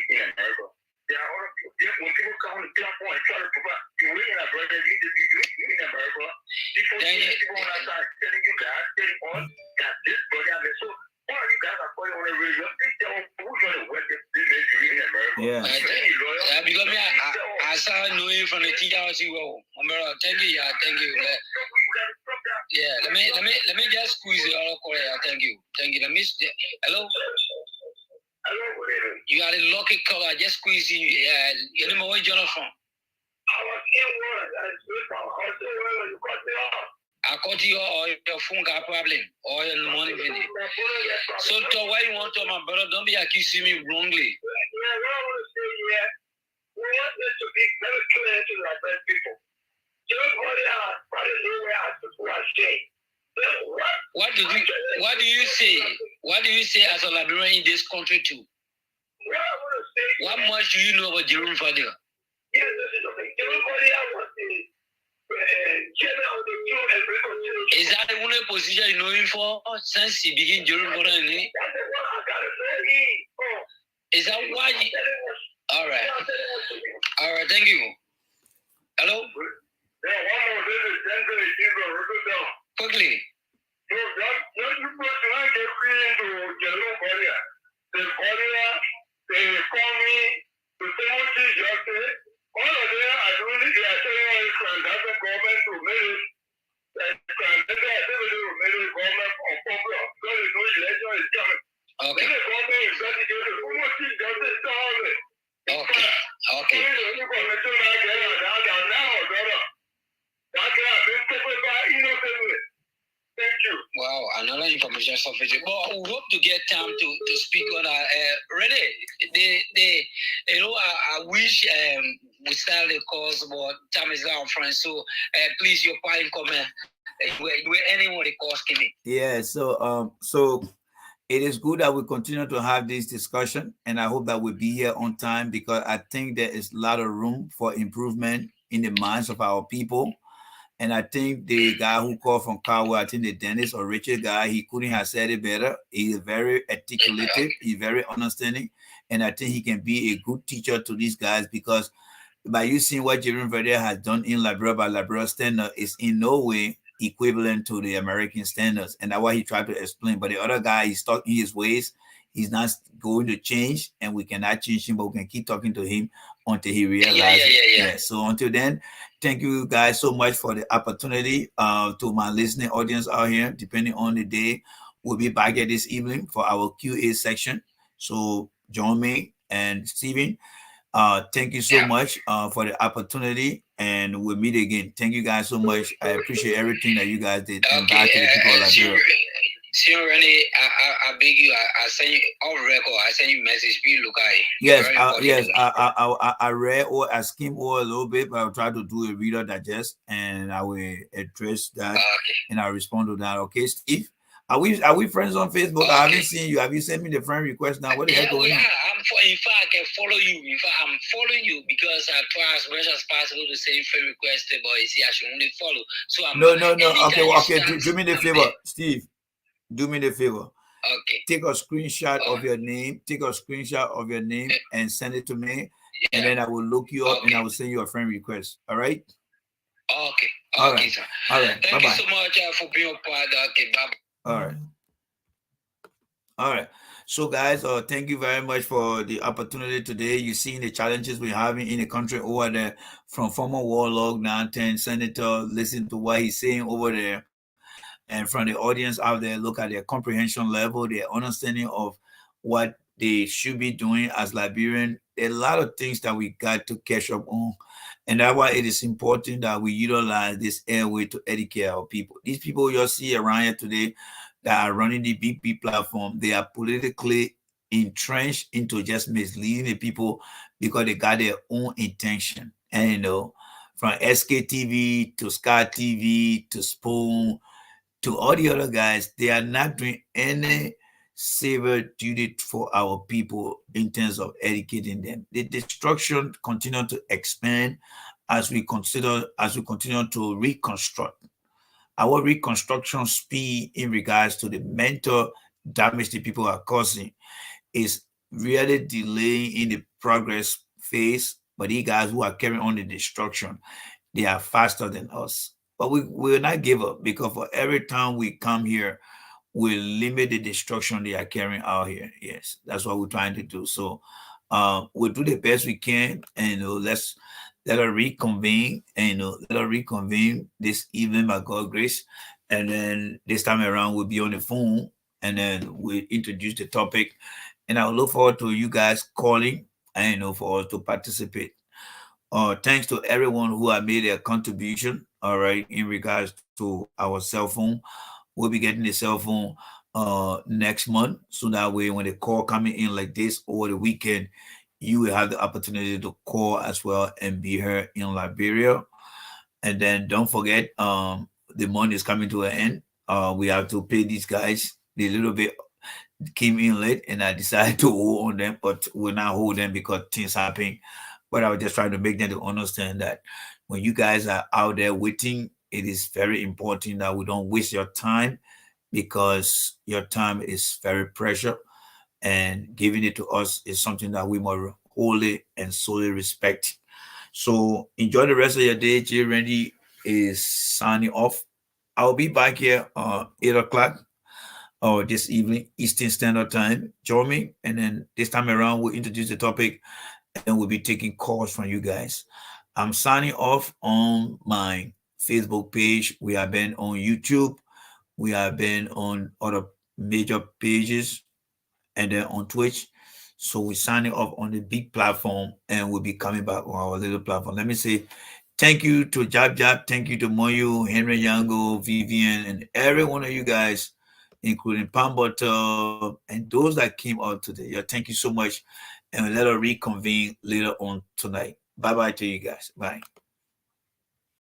in America. There are other people. When people come on the platform and try to provide, you wait in America, you in America. People on that side telling you guys, telling us that this body, I mean, so all of you guys are calling on the radio. Please tell us who's going to work this ministry in America. Yeah, because me, I started knowing from the TRC. Well, thank you. Yeah, thank you. Yeah, let me just squeeze it all correct. Thank you. Let me. Hello. You are a lucky color. Just squeeze you. Yeah, you know where you're from. I was in one. I caught you or your phone got problem or your money video. So to why you want to, my brother, don't be accusing me wrongly. Yeah, what I want to say here, we want this to be very clear to the best people. Everybody has probably know where our people are saying. What do you say? What do you say as a Liberian in this country too? What I want to say, what much do you know about Jerome Fadil? Yes, this is okay. Everybody was the chairman of the Jew and Reconciliation. Is that the only position you know him for since he began Jerome Fadil? That's the one I got to know. Is that why? All right. All right. Thank you. Hello. Yeah, one more. This is Denver. Quickly. So that you put tonight get free into Jerome Fadil. The Fadil, the Kwame, the Timothy Justice, all of them are doing it. They are telling us that that's the government to make it. That the activity will make the government unpopular because the new election is coming. Okay. Then the government is going to get the Timothy Justice to all of it. Okay. Okay. Thank you. Wow, another information sufficient. But we hope to get time to speak on that. Really, I wish we start the course, but time is our friend. So please, your point comment. Where anyone the course can be. Yeah. So it is good that we continue to have this discussion, and I hope that we'll be here on time because I think there is a lot of room for improvement in the minds of our people. And I think the guy who called from Kawa, I think the Dennis or Richard guy, he couldn't have said it better. He is very articulated, he's very understanding, and I think he can be a good teacher to these guys because by you seeing what Jerome Fadil has done in Liberia by Liberia standard is in no way equivalent to the American standards, and that's what he tried to explain. But the other guy, he's stuck in his ways. He's not going to change, and we cannot change him, but we can keep talking to him until he realizes. Yeah. So until then, thank you guys so much for the opportunity. To my listening audience out here, depending on the day, we'll be back here this evening for our QA section. So join me and Stephen. Thank you so much for the opportunity, and we'll meet again. Thank you guys so much. I appreciate everything that you guys did. And back to the people of Liberia. Senior Rennie, I beg you. I send you off record. I send you message. Be look at it. Yes, I read or I skimmed over a little bit, but I'll try to do a reader digest, and I will address that, and I'll respond to that. Okay, Steve. Are we friends on Facebook? I haven't seen you. Have you sent me the friend request now? What the heck going on? In fact, I can follow you. In fact, I'm following you because I try as much as possible to send friend request, but you see, I should only follow. So I'm no. Okay. Do me the favor, Steve. Do me the favor. Okay. Take a screenshot of your name. Take a screenshot of your name and send it to me, and then I will look you up and I will send you a friend request. All right. Okay. All right. Sir. All right. Thank you so much for being a part. Okay. Bye. All right. All right. So, guys, thank you very much for the opportunity today. You're seeing the challenges we're having in the country over there, from former warlord now 10 senator. Listen to what he's saying over there, and from the audience out there, look at their comprehension level, their understanding of what they should be doing as Liberian. There are a lot of things that we got to catch up on, and that's why it is important that we utilize this airway to educate our people. These people you'll see around here today that are running the BP platform, they are politically entrenched into just misleading the people because they got their own intention. And from SKTV to Sky TV to Spoon to all the other guys, they are not doing any savor duty for our people in terms of educating them. The destruction continue to expand as we continue to reconstruct. Our reconstruction speed in regards to the mental damage the people are causing is really delaying in the progress phase. But these guys who are carrying on the destruction, they are faster than us. But we will not give up, because for every time we come here, we limit the destruction they are carrying out here. Yes, that's what we're trying to do. So we'll do the best we can, and let us reconvene, and let us reconvene this evening by God's grace. And then this time around we'll be on the phone, and then we'll introduce the topic. And I look forward to you guys calling, and for us to participate. Thanks to everyone who have made a contribution, all right, in regards to our cell phone. We'll be getting the cell phone next month, so that way when the call coming in like this over the weekend, you will have the opportunity to call as well and be here in Liberia. And then don't forget, the month is coming to an end. We have to pay these guys. The little bit came in late, and I decided to hold on them, but we'll not hold them because things happen. But I was just trying to make them to understand that when you guys are out there waiting, it is very important that we don't waste your time, because your time is very precious, and giving it to us is something that we must wholly and solely respect. So enjoy the rest of your day. J Randy is signing off. I'll be back here 8 o'clock or this evening, Eastern Standard Time. Join me, and then this time around we'll introduce the topic, and we'll be taking calls from you guys. I'm signing off on my Facebook page. We have been on YouTube. We have been on other major pages, and then on Twitch. So we're signing off on the big platform, and we'll be coming back on our little platform. Let me say thank you to Jab Jab, thank you to Moyu, Henry Yango, Vivian, and every one of you guys, including Pam Butter, and those that came out today. Yeah, thank you so much. And let us reconvene later on tonight. Bye bye to you guys. Bye.